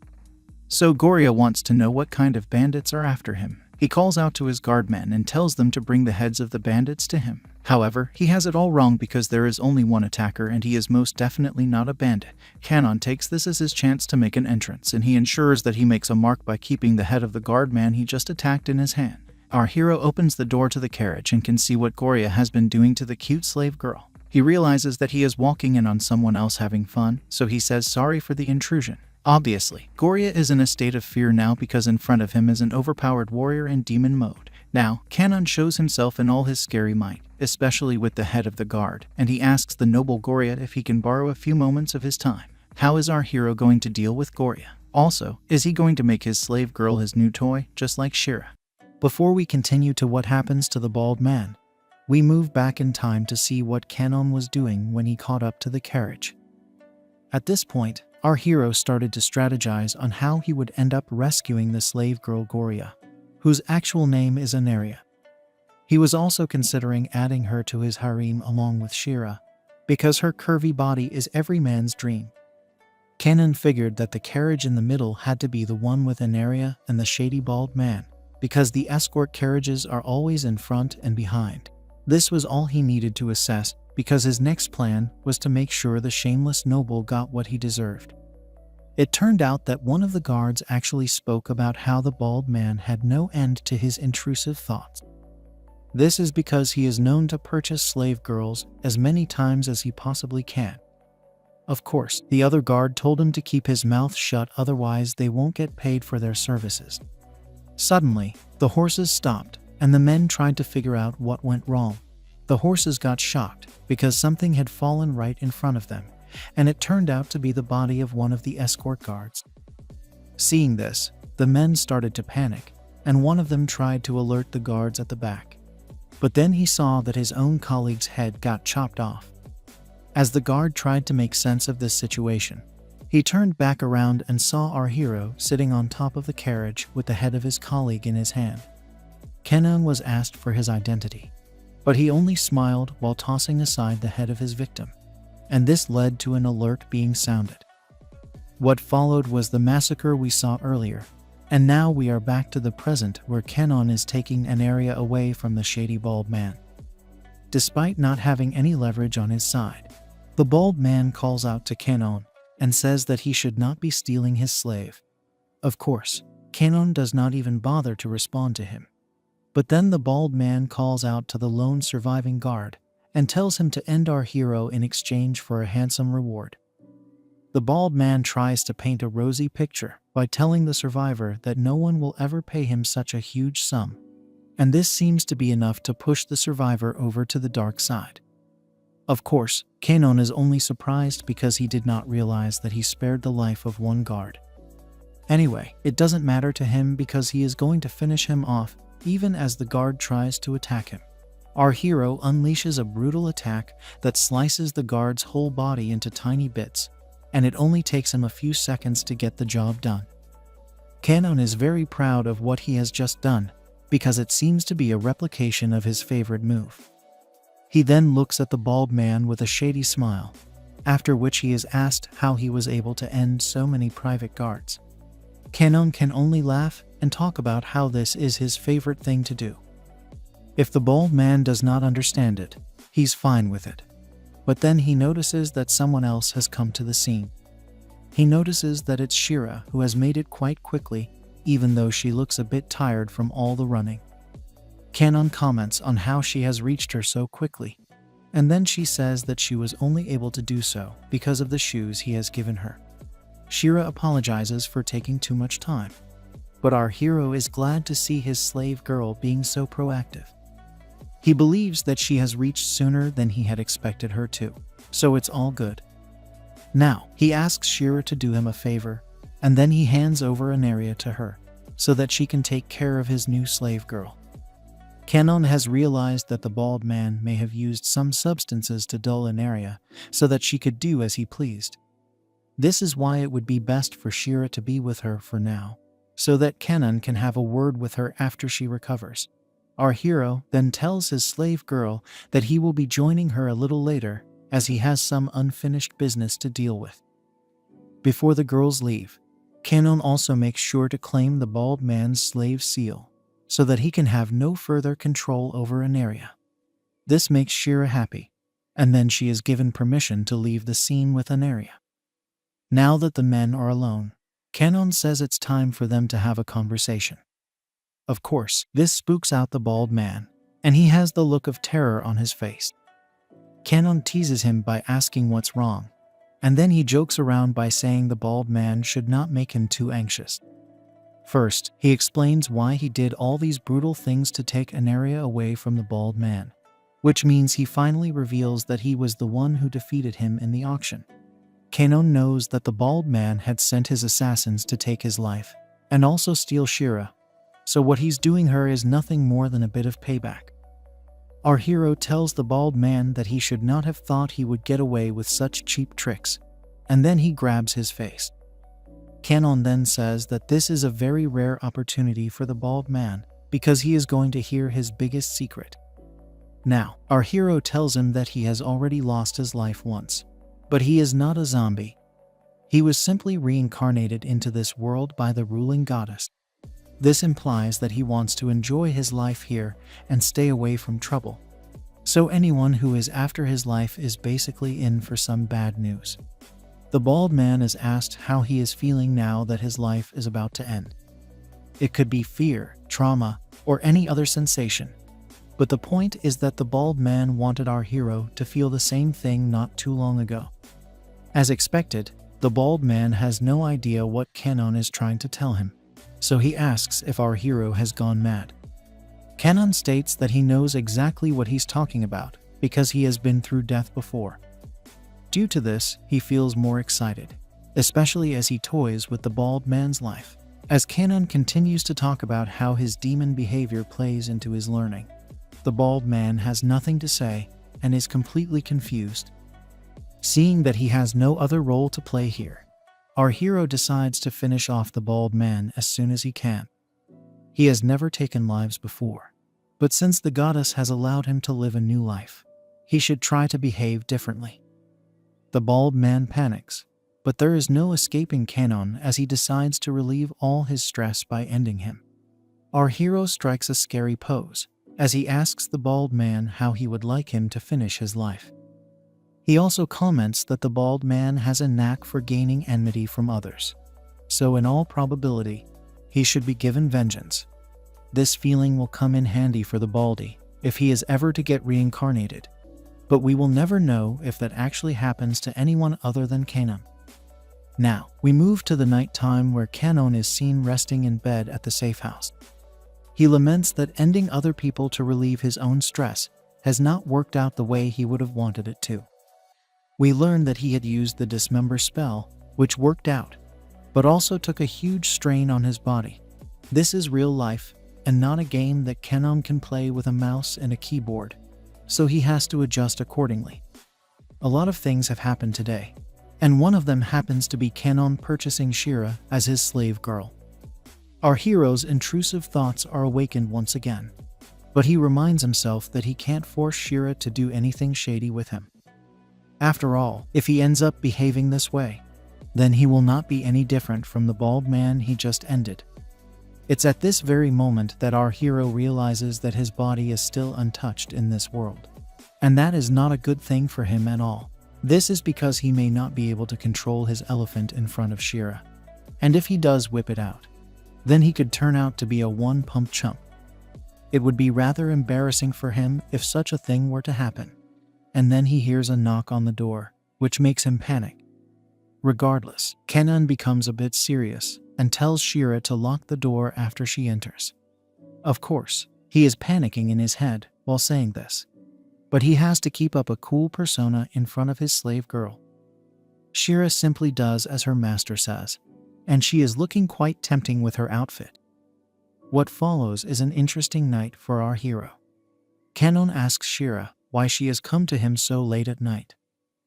So Goria wants to know what kind of bandits are after him. He calls out to his guardmen and tells them to bring the heads of the bandits to him. However, he has it all wrong because there is only one attacker and he is most definitely not a bandit. Kanon takes this as his chance to make an entrance, and he ensures that he makes a mark by keeping the head of the guardman he just attacked in his hand. Our hero opens the door to the carriage and can see what Goria has been doing to the cute slave girl. He realizes that he is walking in on someone else having fun, so he says sorry for the intrusion. Obviously, Goria is in a state of fear now because in front of him is an overpowered warrior in demon mode. Now, Kanon shows himself in all his scary might, especially with the head of the guard, and he asks the noble Goria if he can borrow a few moments of his time. How is our hero going to deal with Goria? Also, is he going to make his slave girl his new toy, just like Shira? Before we continue to what happens to the bald man, we move back in time to see what Kanon was doing when he caught up to the carriage. At this point, our hero started to strategize on how he would end up rescuing the slave girl Goria, whose actual name is Anaria. He was also considering adding her to his harem along with Shira, because her curvy body is every man's dream. Kanon figured that the carriage in the middle had to be the one with Anaria and the shady bald man, because the escort carriages are always in front and behind. This was all he needed to assess, because his next plan was to make sure the shameless noble got what he deserved. It turned out that one of the guards actually spoke about how the bald man had no end to his intrusive thoughts. This is because he is known to purchase slave girls as many times as he possibly can. Of course, the other guard told him to keep his mouth shut, otherwise they won't get paid for their services. Suddenly, the horses stopped, and the men tried to figure out what went wrong. The horses got shocked because something had fallen right in front of them, and it turned out to be the body of one of the escort guards. Seeing this, the men started to panic, and one of them tried to alert the guards at the back. But then he saw that his own colleague's head got chopped off. As the guard tried to make sense of this situation, he turned back around and saw our hero sitting on top of the carriage with the head of his colleague in his hand. Kenon was asked for his identity, but he only smiled while tossing aside the head of his victim, and this led to an alert being sounded. What followed was the massacre we saw earlier, and now we are back to the present where Kenon is taking an area away from the shady bald man. Despite not having any leverage on his side, the bald man calls out to Kenon and says that he should not be stealing his slave. Of course, Kenon does not even bother to respond to him. But then the bald man calls out to the lone surviving guard and tells him to end our hero in exchange for a handsome reward. The bald man tries to paint a rosy picture by telling the survivor that no one will ever pay him such a huge sum, and this seems to be enough to push the survivor over to the dark side. Of course, Kenon is only surprised because he did not realize that he spared the life of one guard. Anyway, it doesn't matter to him because he is going to finish him off even as the guard tries to attack him. Our hero unleashes a brutal attack that slices the guard's whole body into tiny bits, and it only takes him a few seconds to get the job done. Kenon is very proud of what he has just done because it seems to be a replication of his favorite move. He then looks at the bald man with a shady smile, after which he is asked how he was able to end so many private guards. Kenon can only laugh and talk about how this is his favorite thing to do. If the bald man does not understand it, he's fine with it. But then he notices that someone else has come to the scene. He notices that it's Shira, who has made it quite quickly, even though she looks a bit tired from all the running. Kenon comments on how she has reached her so quickly, and then she says that she was only able to do so because of the shoes he has given her. Shira apologizes for taking too much time, but our hero is glad to see his slave girl being so proactive. He believes that she has reached sooner than he had expected her to, so it's all good. Now, he asks Shira to do him a favor, and then he hands over an area to her, so that she can take care of his new slave girl. Kenon has realized that the bald man may have used some substances to dull an area, so that she could do as he pleased. This is why it would be best for Shira to be with her for now, so that Kenon can have a word with her after she recovers. Our hero then tells his slave girl that he will be joining her a little later as he has some unfinished business to deal with. Before the girls leave, Kenon also makes sure to claim the bald man's slave seal so that he can have no further control over an area. This makes Shira happy, and then she is given permission to leave the scene with an area. Now that the men are alone, Kenon says it's time for them to have a conversation. Of course, this spooks out the bald man, and he has the look of terror on his face. Kenon teases him by asking what's wrong, and then he jokes around by saying the bald man should not make him too anxious. First, he explains why he did all these brutal things to take an area away from the bald man, which means he finally reveals that he was the one who defeated him in the auction. Kenon knows that the bald man had sent his assassins to take his life, and also steal Shira, so what he's doing her is nothing more than a bit of payback. Our hero tells the bald man that he should not have thought he would get away with such cheap tricks, and then he grabs his face. Kenon then says that this is a very rare opportunity for the bald man because he is going to hear his biggest secret. Now, our hero tells him that he has already lost his life once, but he is not a zombie. He was simply reincarnated into this world by the ruling goddess. This implies that he wants to enjoy his life here and stay away from trouble. So anyone who is after his life is basically in for some bad news. The bald man is asked how he is feeling now that his life is about to end. It could be fear, trauma, or any other sensation. But the point is that the bald man wanted our hero to feel the same thing not too long ago. As expected, the bald man has no idea what Kenon is trying to tell him, so he asks if our hero has gone mad. Kenon states that he knows exactly what he's talking about because he has been through death before. Due to this, he feels more excited, especially as he toys with the bald man's life. As Kenon continues to talk about how his demon behavior plays into his learning, the bald man has nothing to say and is completely confused. Seeing that he has no other role to play here, our hero decides to finish off the bald man as soon as he can. He has never taken lives before, but since the goddess has allowed him to live a new life, he should try to behave differently. The bald man panics, but there is no escaping Kanon as he decides to relieve all his stress by ending him. Our hero strikes a scary pose as he asks the bald man how he would like him to finish his life. He also comments that the bald man has a knack for gaining enmity from others, so in all probability, he should be given vengeance. This feeling will come in handy for the baldy if he is ever to get reincarnated, but we will never know if that actually happens to anyone other than Kanon. Now, we move to the night time where Kanon is seen resting in bed at the safe house. He laments that ending other people to relieve his own stress has not worked out the way he would have wanted it to. We learn that he had used the dismember spell, which worked out, but also took a huge strain on his body. This is real life, and not a game that Kanon can play with a mouse and a keyboard, so he has to adjust accordingly. A lot of things have happened today, and one of them happens to be Kanon purchasing Shira as his slave girl. Our hero's intrusive thoughts are awakened once again, but he reminds himself that he can't force Shira to do anything shady with him. After all, if he ends up behaving this way, then he will not be any different from the bald man he just ended. It's at this very moment that our hero realizes that his body is still untouched in this world, and that is not a good thing for him at all. This is because he may not be able to control his elephant in front of Shira, and if he does whip it out, then he could turn out to be a one-pump chump. It would be rather embarrassing for him if such a thing were to happen. And then he hears a knock on the door, which makes him panic. Regardless, Kanon becomes a bit serious and tells Shira to lock the door after she enters. Of course, he is panicking in his head while saying this, but he has to keep up a cool persona in front of his slave girl. Shira simply does as her master says, and she is looking quite tempting with her outfit. What follows is an interesting night for our hero. Kanon asks Shira why she has come to him so late at night,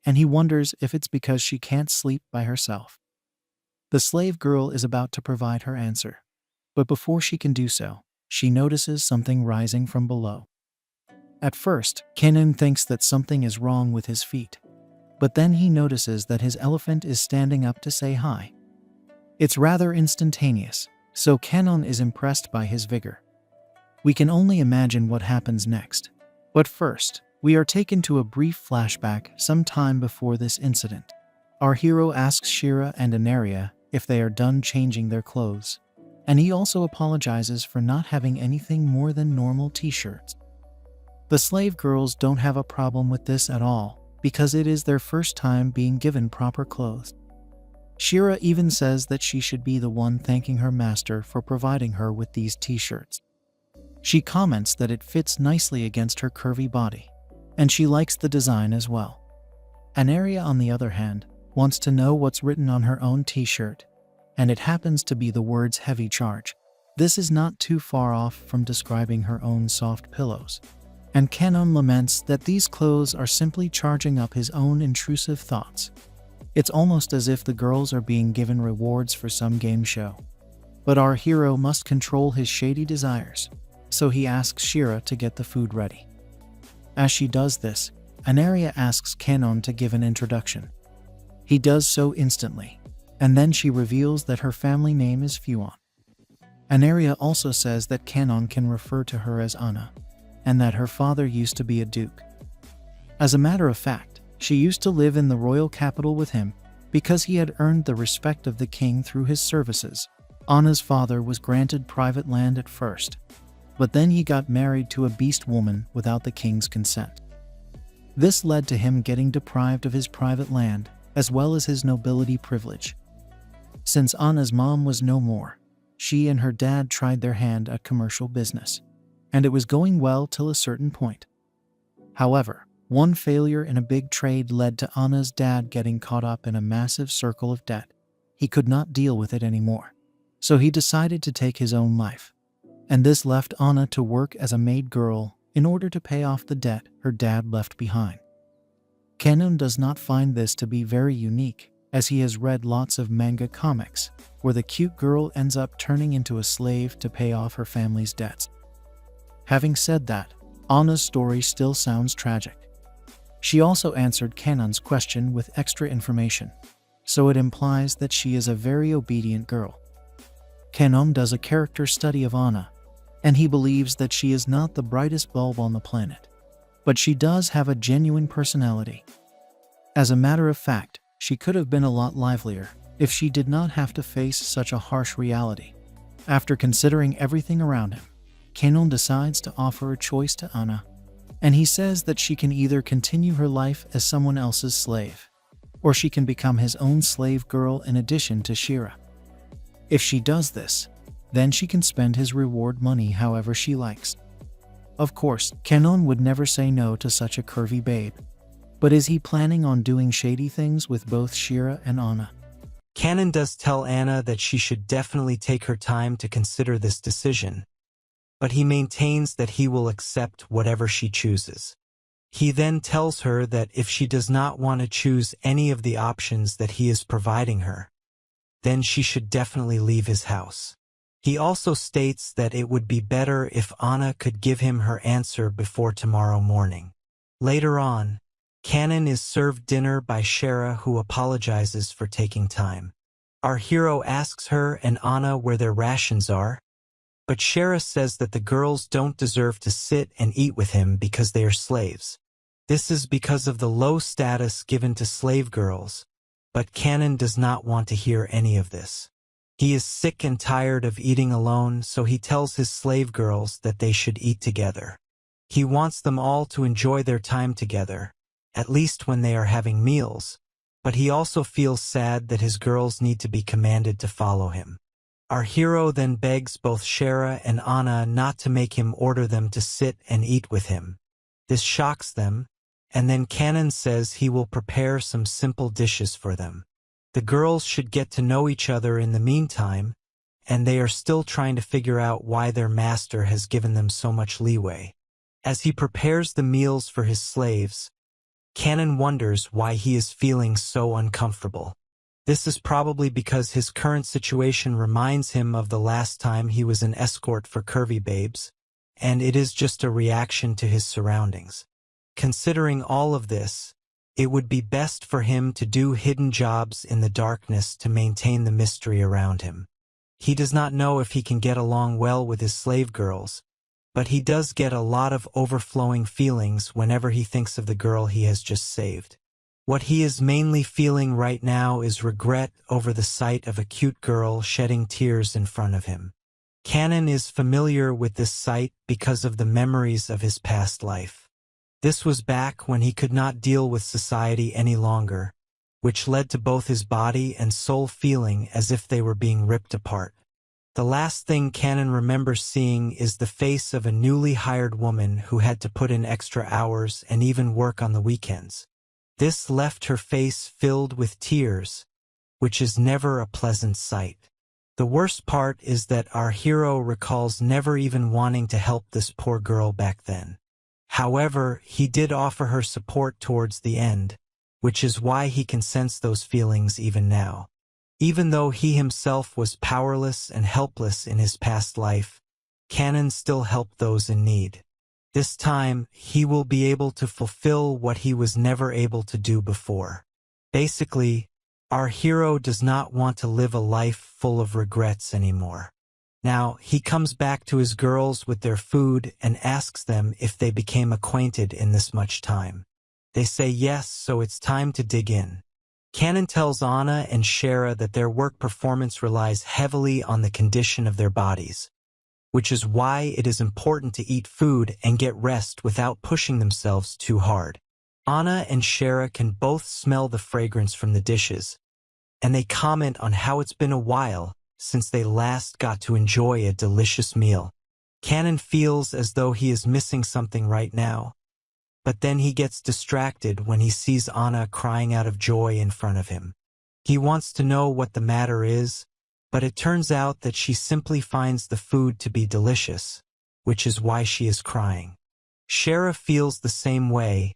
and he wonders if it's because she can't sleep by herself. The slave girl is about to provide her answer, but before she can do so, she notices something rising from below. At first, Kanon thinks that something is wrong with his feet, but then he notices that his elephant is standing up to say hi. It's rather instantaneous, so Kanon is impressed by his vigor. We can only imagine what happens next, but first, we are taken to a brief flashback some time before this incident. Our hero asks Shira and Aneria if they are done changing their clothes, and he also apologizes for not having anything more than normal t-shirts. The slave girls don't have a problem with this at all, because it is their first time being given proper clothes. Shira even says that she should be the one thanking her master for providing her with these t-shirts. She comments that it fits nicely against her curvy body, and she likes the design as well. Aneria, on the other hand, wants to know what's written on her own t-shirt, and it happens to be the words heavy charge. This is not too far off from describing her own soft pillows, and Kanon laments that these clothes are simply charging up his own intrusive thoughts. It's almost as if the girls are being given rewards for some game show. But our hero must control his shady desires, so he asks Shira to get the food ready. As she does this, Aneria asks Kanon to give an introduction. He does so instantly, and then she reveals that her family name is Fuon. Aneria also says that Kanon can refer to her as Anna, and that her father used to be a duke. As a matter of fact, she used to live in the royal capital with him because he had earned the respect of the king through his services. Anna's father was granted private land at first, but then he got married to a beast woman without the king's consent. This led to him getting deprived of his private land as well as his nobility privilege. Since Anna's mom was no more, she and her dad tried their hand at commercial business, and it was going well till a certain point. However, one failure in a big trade led to Anna's dad getting caught up in a massive circle of debt. He could not deal with it anymore, so he decided to take his own life. And this left Anna to work as a maid girl in order to pay off the debt her dad left behind. Kanon does not find this to be very unique, as he has read lots of manga comics where the cute girl ends up turning into a slave to pay off her family's debts. Having said that, Anna's story still sounds tragic. She also answered Kanon's question with extra information, so it implies that she is a very obedient girl. Kanon does a character study of Anna, and he believes that she is not the brightest bulb on the planet, but she does have a genuine personality. As a matter of fact, she could have been a lot livelier if she did not have to face such a harsh reality. After considering everything around him, Kanon decides to offer a choice to Anna, and he says that she can either continue her life as someone else's slave, or she can become his own slave girl in addition to Shira. If she does this, then she can spend his reward money however she likes. Of course, Kanon would never say no to such a curvy babe. But is he planning on doing shady things with both Shira and Anna? Kanon does tell Anna that she should definitely take her time to consider this decision, but he maintains that he will accept whatever she chooses. He then tells her that if she does not want to choose any of the options that he is providing her, then she should definitely leave his house. He also states that it would be better if Anna could give him her answer before tomorrow morning. Later on, Kanon is served dinner by Shira, who apologizes for taking time. Our hero asks her and Anna where their rations are, but Shira says that the girls don't deserve to sit and eat with him because they are slaves. This is because of the low status given to slave girls, but Kanon does not want to hear any of this. He is sick and tired of eating alone, so he tells his slave girls that they should eat together. He wants them all to enjoy their time together, at least when they are having meals, but he also feels sad that his girls need to be commanded to follow him. Our hero then begs both Shira and Anna not to make him order them to sit and eat with him. This shocks them, and then Kanon says he will prepare some simple dishes for them. The girls should get to know each other in the meantime, and they are still trying to figure out why their master has given them so much leeway. As he prepares the meals for his slaves, Kanon wonders why he is feeling so uncomfortable. This is probably because his current situation reminds him of the last time he was an escort for curvy babes, and it is just a reaction to his surroundings. Considering all of this, it would be best for him to do hidden jobs in the darkness to maintain the mystery around him. He does not know if he can get along well with his slave girls, but he does get a lot of overflowing feelings whenever he thinks of the girl he has just saved. What he is mainly feeling right now is regret over the sight of a cute girl shedding tears in front of him. Kanon is familiar with this sight because of the memories of his past life. This was back when he could not deal with society any longer, which led to both his body and soul feeling as if they were being ripped apart. The last thing Kanon remembers seeing is the face of a newly hired woman who had to put in extra hours and even work on the weekends. This left her face filled with tears, which is never a pleasant sight. The worst part is that our hero recalls never even wanting to help this poor girl back then. However, he did offer her support towards the end, which is why he can sense those feelings even now. Even though he himself was powerless and helpless in his past life, Kanon still helped those in need. This time, he will be able to fulfill what he was never able to do before. Basically, our hero does not want to live a life full of regrets anymore. Now, he comes back to his girls with their food and asks them if they became acquainted in this much time. They say yes, so it's time to dig in. Kanon tells Anna and Shira that their work performance relies heavily on the condition of their bodies, which is why it is important to eat food and get rest without pushing themselves too hard. Anna and Shira can both smell the fragrance from the dishes, and they comment on how it's been a while since they last got to enjoy a delicious meal. Kanon feels as though he is missing something right now, but then he gets distracted when he sees Anna crying out of joy in front of him. He wants to know what the matter is, but it turns out that she simply finds the food to be delicious, which is why she is crying. Shira feels the same way,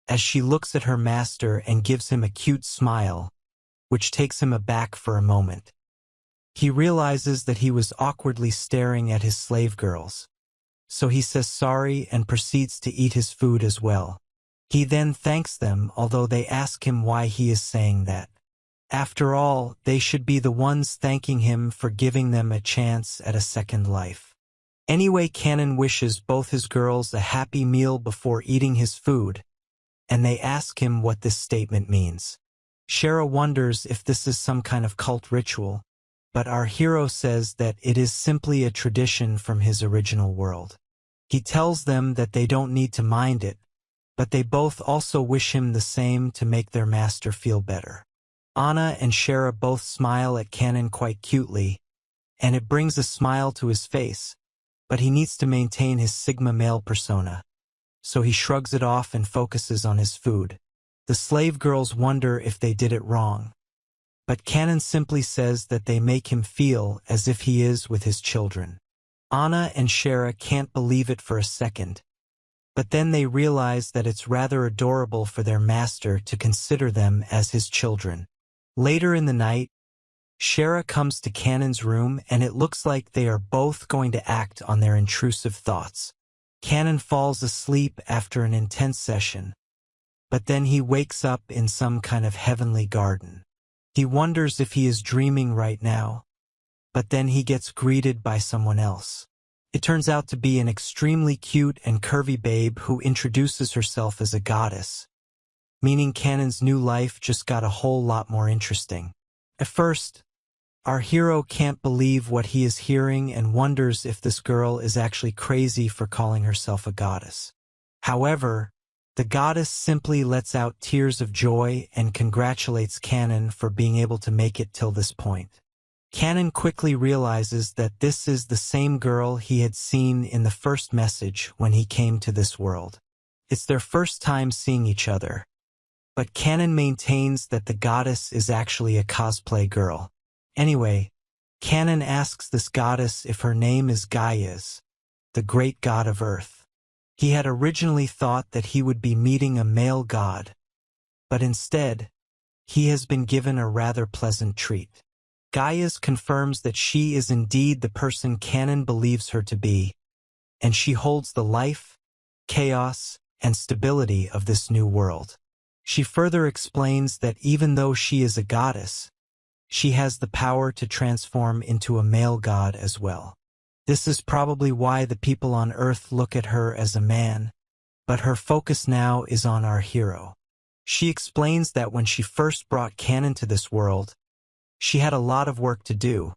as she looks at her master and gives him a cute smile, which takes him aback for a moment. He realizes that he was awkwardly staring at his slave girls, so he says sorry and proceeds to eat his food as well. He then thanks them, although they ask him why he is saying that. After all, they should be the ones thanking him for giving them a chance at a second life. Anyway, Kanan wishes both his girls a happy meal before eating his food, and they ask him what this statement means. Shara wonders if this is some kind of cult ritual, but our hero says that it is simply a tradition from his original world. He tells them that they don't need to mind it, but they both also wish him the same to make their master feel better. Anna and Shara both smile at Kanan quite cutely, and it brings a smile to his face, but he needs to maintain his Sigma male persona, so he shrugs it off and focuses on his food. The slave girls wonder if they did it wrong, but Kanan simply says that they make him feel as if he is with his children. Anna and Shara can't believe it for a second, but then they realize that it's rather adorable for their master to consider them as his children. Later in the night, Shara comes to Kanan's room and it looks like they are both going to act on their intrusive thoughts. Kanan falls asleep after an intense session, but then he wakes up in some kind of heavenly garden. He wonders if he is dreaming right now, but then he gets greeted by someone else. It turns out to be an extremely cute and curvy babe who introduces herself as a goddess, meaning Kanan's new life just got a whole lot more interesting. At first, our hero can't believe what he is hearing and wonders if this girl is actually crazy for calling herself a goddess. However, the goddess simply lets out tears of joy and congratulates Kanan for being able to make it till this point. Kanan quickly realizes that this is the same girl he had seen in the first message when he came to this world. It's their first time seeing each other, but Kanan maintains that the goddess is actually a cosplay girl. Anyway, Kanan asks this goddess if her name is Gaius, the great god of earth. He had originally thought that he would be meeting a male god, but instead, he has been given a rather pleasant treat. Gaius confirms that she is indeed the person Kanan believes her to be, and she holds the life, chaos, and stability of this new world. She further explains that even though she is a goddess, she has the power to transform into a male god as well. This is probably why the people on Earth look at her as a man, but her focus now is on our hero. She explains that when she first brought Kanan to this world, she had a lot of work to do,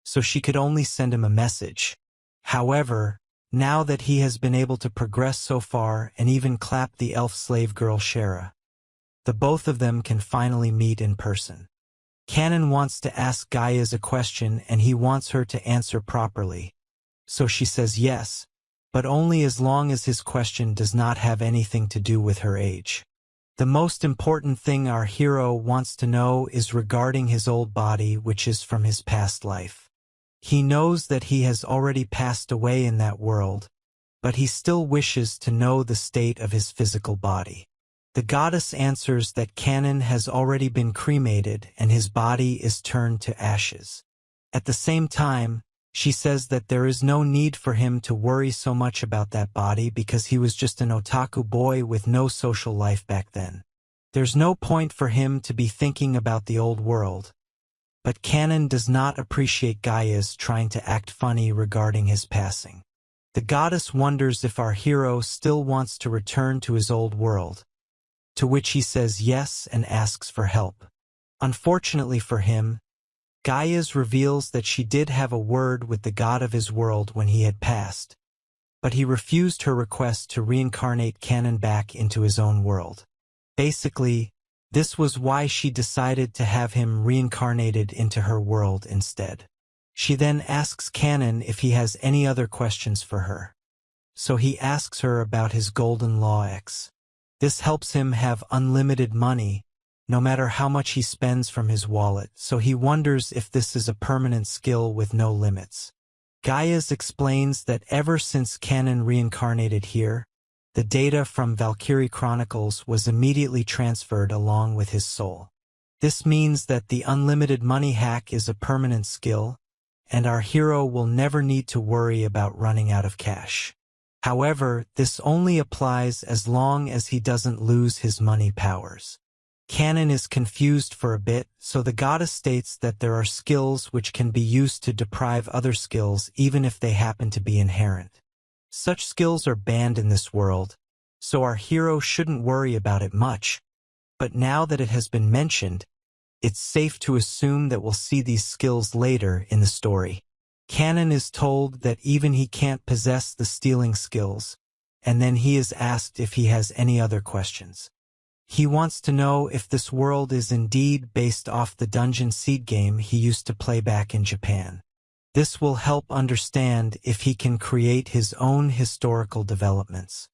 so she could only send him a message. However, now that he has been able to progress so far and even clap the elf slave girl Shara, the both of them can finally meet in person. Kanan wants to ask Gaius a question and he wants her to answer properly, so she says yes, but only as long as his question does not have anything to do with her age. The most important thing our hero wants to know is regarding his old body, which is from his past life. He knows that he has already passed away in that world, but he still wishes to know the state of his physical body. The goddess answers that Kanan has already been cremated and his body is turned to ashes. At the same time, she says that there is no need for him to worry so much about that body because he was just an otaku boy with no social life back then. There's no point for him to be thinking about the old world. But Kanan does not appreciate Gaius trying to act funny regarding his passing. The goddess wonders if our hero still wants to return to his old world, to which he says yes and asks for help. Unfortunately for him, Gaius reveals that she did have a word with the god of his world when he had passed, but he refused her request to reincarnate Kanan back into his own world. Basically, this was why she decided to have him reincarnated into her world instead. She then asks Kanan if he has any other questions for her. So he asks her about his Golden Law X. This helps him have unlimited money, no matter how much he spends from his wallet, so he wonders if this is a permanent skill with no limits. Gaius explains that ever since Kanan reincarnated here, the data from Valkyrie Chronicles was immediately transferred along with his soul. This means that the unlimited money hack is a permanent skill, and our hero will never need to worry about running out of cash. However, this only applies as long as he doesn't lose his money powers. Canon is confused for a bit, so the goddess states that there are skills which can be used to deprive other skills even if they happen to be inherent. Such skills are banned in this world, so our hero shouldn't worry about it much. But now that it has been mentioned, it's safe to assume that we'll see these skills later in the story. Canon is told that even he can't possess the stealing skills, and then he is asked if he has any other questions. He wants to know if this world is indeed based off the Dungeon Seed game he used to play back in Japan. This will help understand if he can create his own historical developments.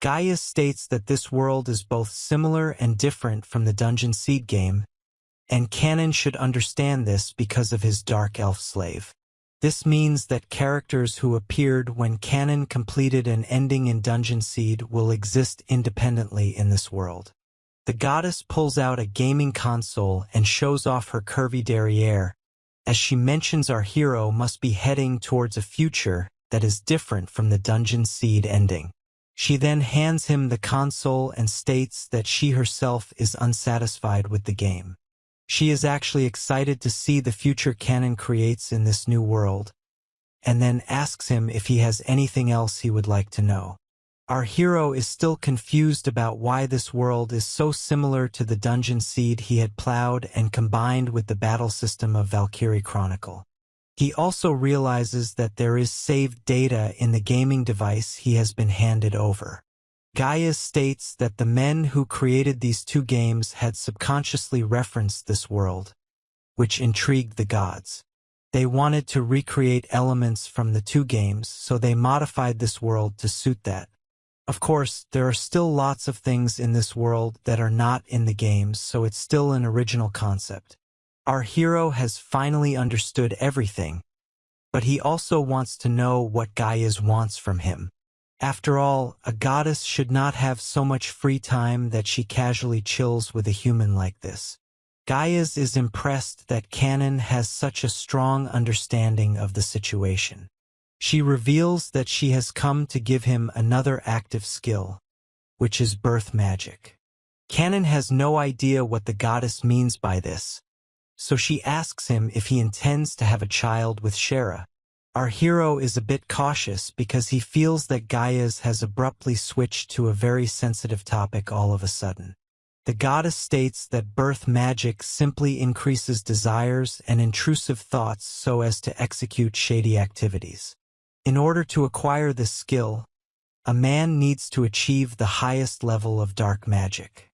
Gaius states that this world is both similar and different from the Dungeon Seed game, and Canon should understand this because of his Dark Elf slave. This means that characters who appeared when Canon completed an ending in Dungeon Seed will exist independently in this world. The goddess pulls out a gaming console and shows off her curvy derriere, as she mentions our hero must be heading towards a future that is different from the Dungeon Seed ending. She then hands him the console and states that she herself is unsatisfied with the game. She is actually excited to see the future Canon creates in this new world, and then asks him if he has anything else he would like to know. Our hero is still confused about why this world is so similar to the Dungeon Seed he had plowed and combined with the battle system of Valkyrie Chronicle. He also realizes that there is saved data in the gaming device he has been handed over. Gaius states that the men who created these two games had subconsciously referenced this world, which intrigued the gods. They wanted to recreate elements from the two games, so they modified this world to suit that. Of course, there are still lots of things in this world that are not in the games, so it's still an original concept. Our hero has finally understood everything, but he also wants to know what Gaius wants from him. After all, a goddess should not have so much free time that she casually chills with a human like this. Gaius is impressed that Canon has such a strong understanding of the situation. She reveals that she has come to give him another active skill, which is birth magic. Canon has no idea what the goddess means by this, so she asks him if he intends to have a child with Shera. Our hero is a bit cautious because he feels that Gaius has abruptly switched to a very sensitive topic all of a sudden. The goddess states that birth magic simply increases desires and intrusive thoughts so as to execute shady activities. In order to acquire this skill, a man needs to achieve the highest level of dark magic.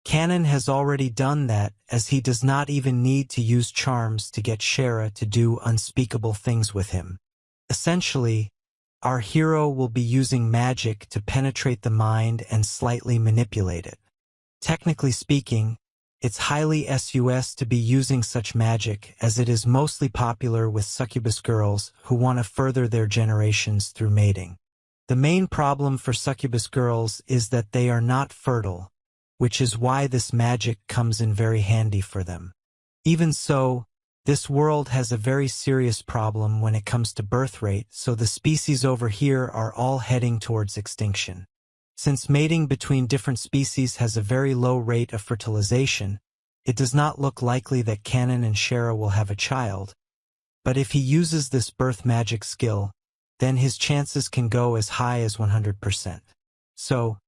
Canon has already done that, as he does not even need to use charms to get Shera to do unspeakable things with him. Essentially, our hero will be using magic to penetrate the mind and slightly manipulate it. Technically speaking, it's highly sus to be using such magic, as it is mostly popular with succubus girls who want to further their generations through mating. The main problem for succubus girls is that they are not fertile, which is why this magic comes in very handy for them. Even so, this world has a very serious problem when it comes to birth rate, so the species over here are all heading towards extinction. Since mating between different species has a very low rate of fertilization, it does not look likely that Canon and Shera will have a child. But if he uses this birth magic skill, then his chances can go as high as 100%. So,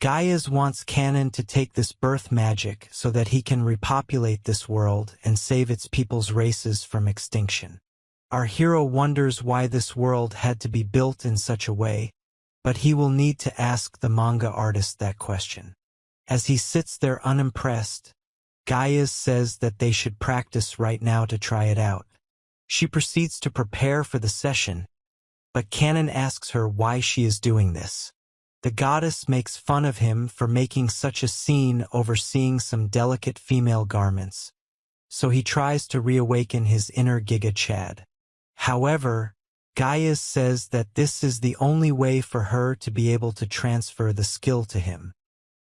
Gaius wants Canon to take this birth magic so that he can repopulate this world and save its people's races from extinction. Our hero wonders why this world had to be built in such a way, but he will need to ask the manga artist that question. As he sits there unimpressed, Gaius says that they should practice right now to try it out. She proceeds to prepare for the session, but Canon asks her why she is doing this. The goddess makes fun of him for making such a scene overseeing some delicate female garments, so he tries to reawaken his inner Giga Chad. However, Gaius says that this is the only way for her to be able to transfer the skill to him.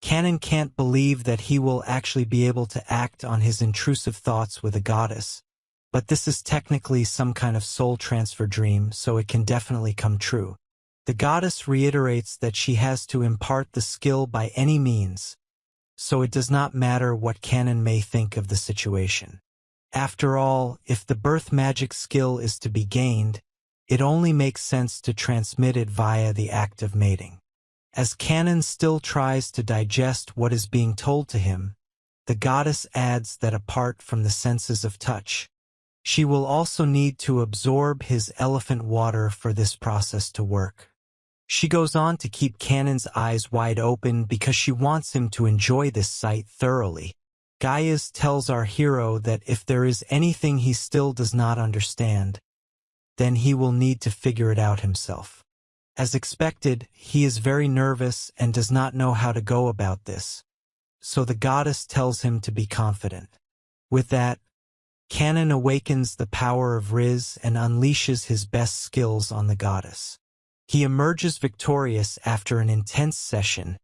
Canon can't believe that he will actually be able to act on his intrusive thoughts with a goddess, but this is technically some kind of soul transfer dream, so it can definitely come true. The goddess reiterates that she has to impart the skill by any means, so it does not matter what Canon may think of the situation. After all, if the birth magic skill is to be gained, it only makes sense to transmit it via the act of mating. As Canon still tries to digest what is being told to him, the goddess adds that apart from the senses of touch, she will also need to absorb his elephant water for this process to work. She goes on to keep Canon's eyes wide open because she wants him to enjoy this sight thoroughly. Gaius tells our hero that if there is anything he still does not understand, then he will need to figure it out himself. As expected, he is very nervous and does not know how to go about this, so the goddess tells him to be confident. With that, Canon awakens the power of Riz and unleashes his best skills on the goddess. He emerges victorious after an intense session,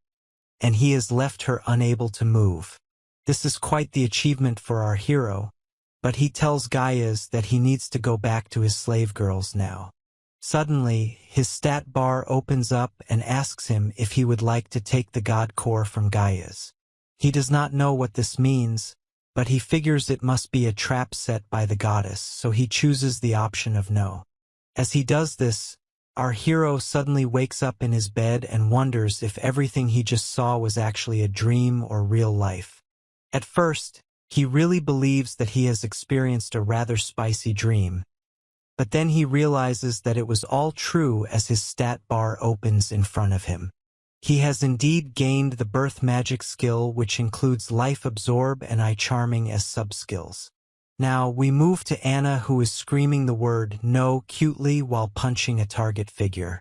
and he has left her unable to move. This is quite the achievement for our hero, but he tells Gaius that he needs to go back to his slave girls now. Suddenly, his stat bar opens up and asks him if he would like to take the god core from Gaius. He does not know what this means, but he figures it must be a trap set by the goddess, so he chooses the option of no. As he does this, our hero suddenly wakes up in his bed and wonders if everything he just saw was actually a dream or real life. At first, he really believes that he has experienced a rather spicy dream, but then he realizes that it was all true as his stat bar opens in front of him. He has indeed gained the birth magic skill, which includes Life Absorb and Eye Charming as sub-skills. Now, we move to Anna, who is screaming the word no cutely while punching a target figure.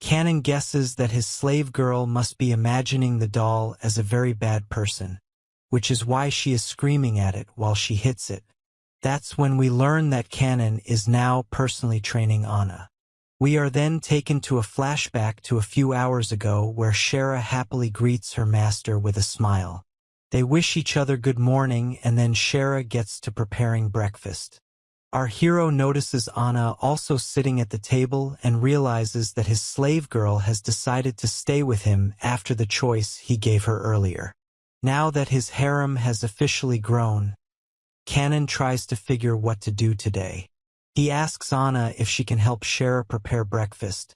Canon guesses that his slave girl must be imagining the doll as a very bad person, which is why she is screaming at it while she hits it. That's when we learn that Canon is now personally training Anna. We are then taken to a flashback to a few hours ago where Shara happily greets her master with a smile. They wish each other good morning, and then Shara gets to preparing breakfast. Our hero notices Anna also sitting at the table and realizes that his slave girl has decided to stay with him after the choice he gave her earlier. Now that his harem has officially grown, Canon tries to figure what to do today. He asks Anna if she can help Shara prepare breakfast,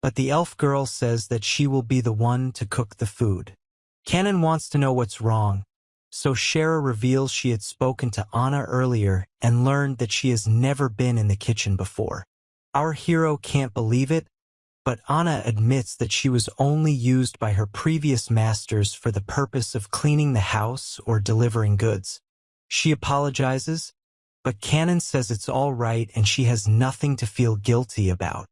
but the elf girl says that she will be the one to cook the food. Canon wants to know what's wrong, so Shara reveals she had spoken to Anna earlier and learned that she has never been in the kitchen before. Our hero can't believe it, but Anna admits that she was only used by her previous masters for the purpose of cleaning the house or delivering goods. She apologizes, but Canon says it's all right and she has nothing to feel guilty about.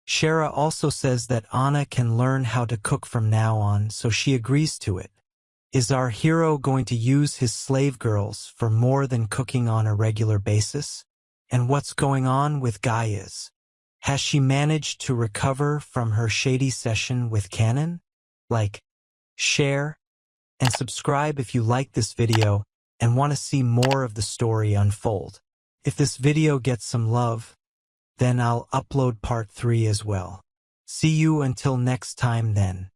Shara also says that Anna can learn how to cook from now on, so she agrees to it. Is our hero going to use his slave girls for more than cooking on a regular basis? And what's going on with Gaius? Has she managed to recover from her shady session with Canon? Like, share, and subscribe if you like this video and want to see more of the story unfold. If this video gets some love, then I'll upload part 3 as well. See you until next time then.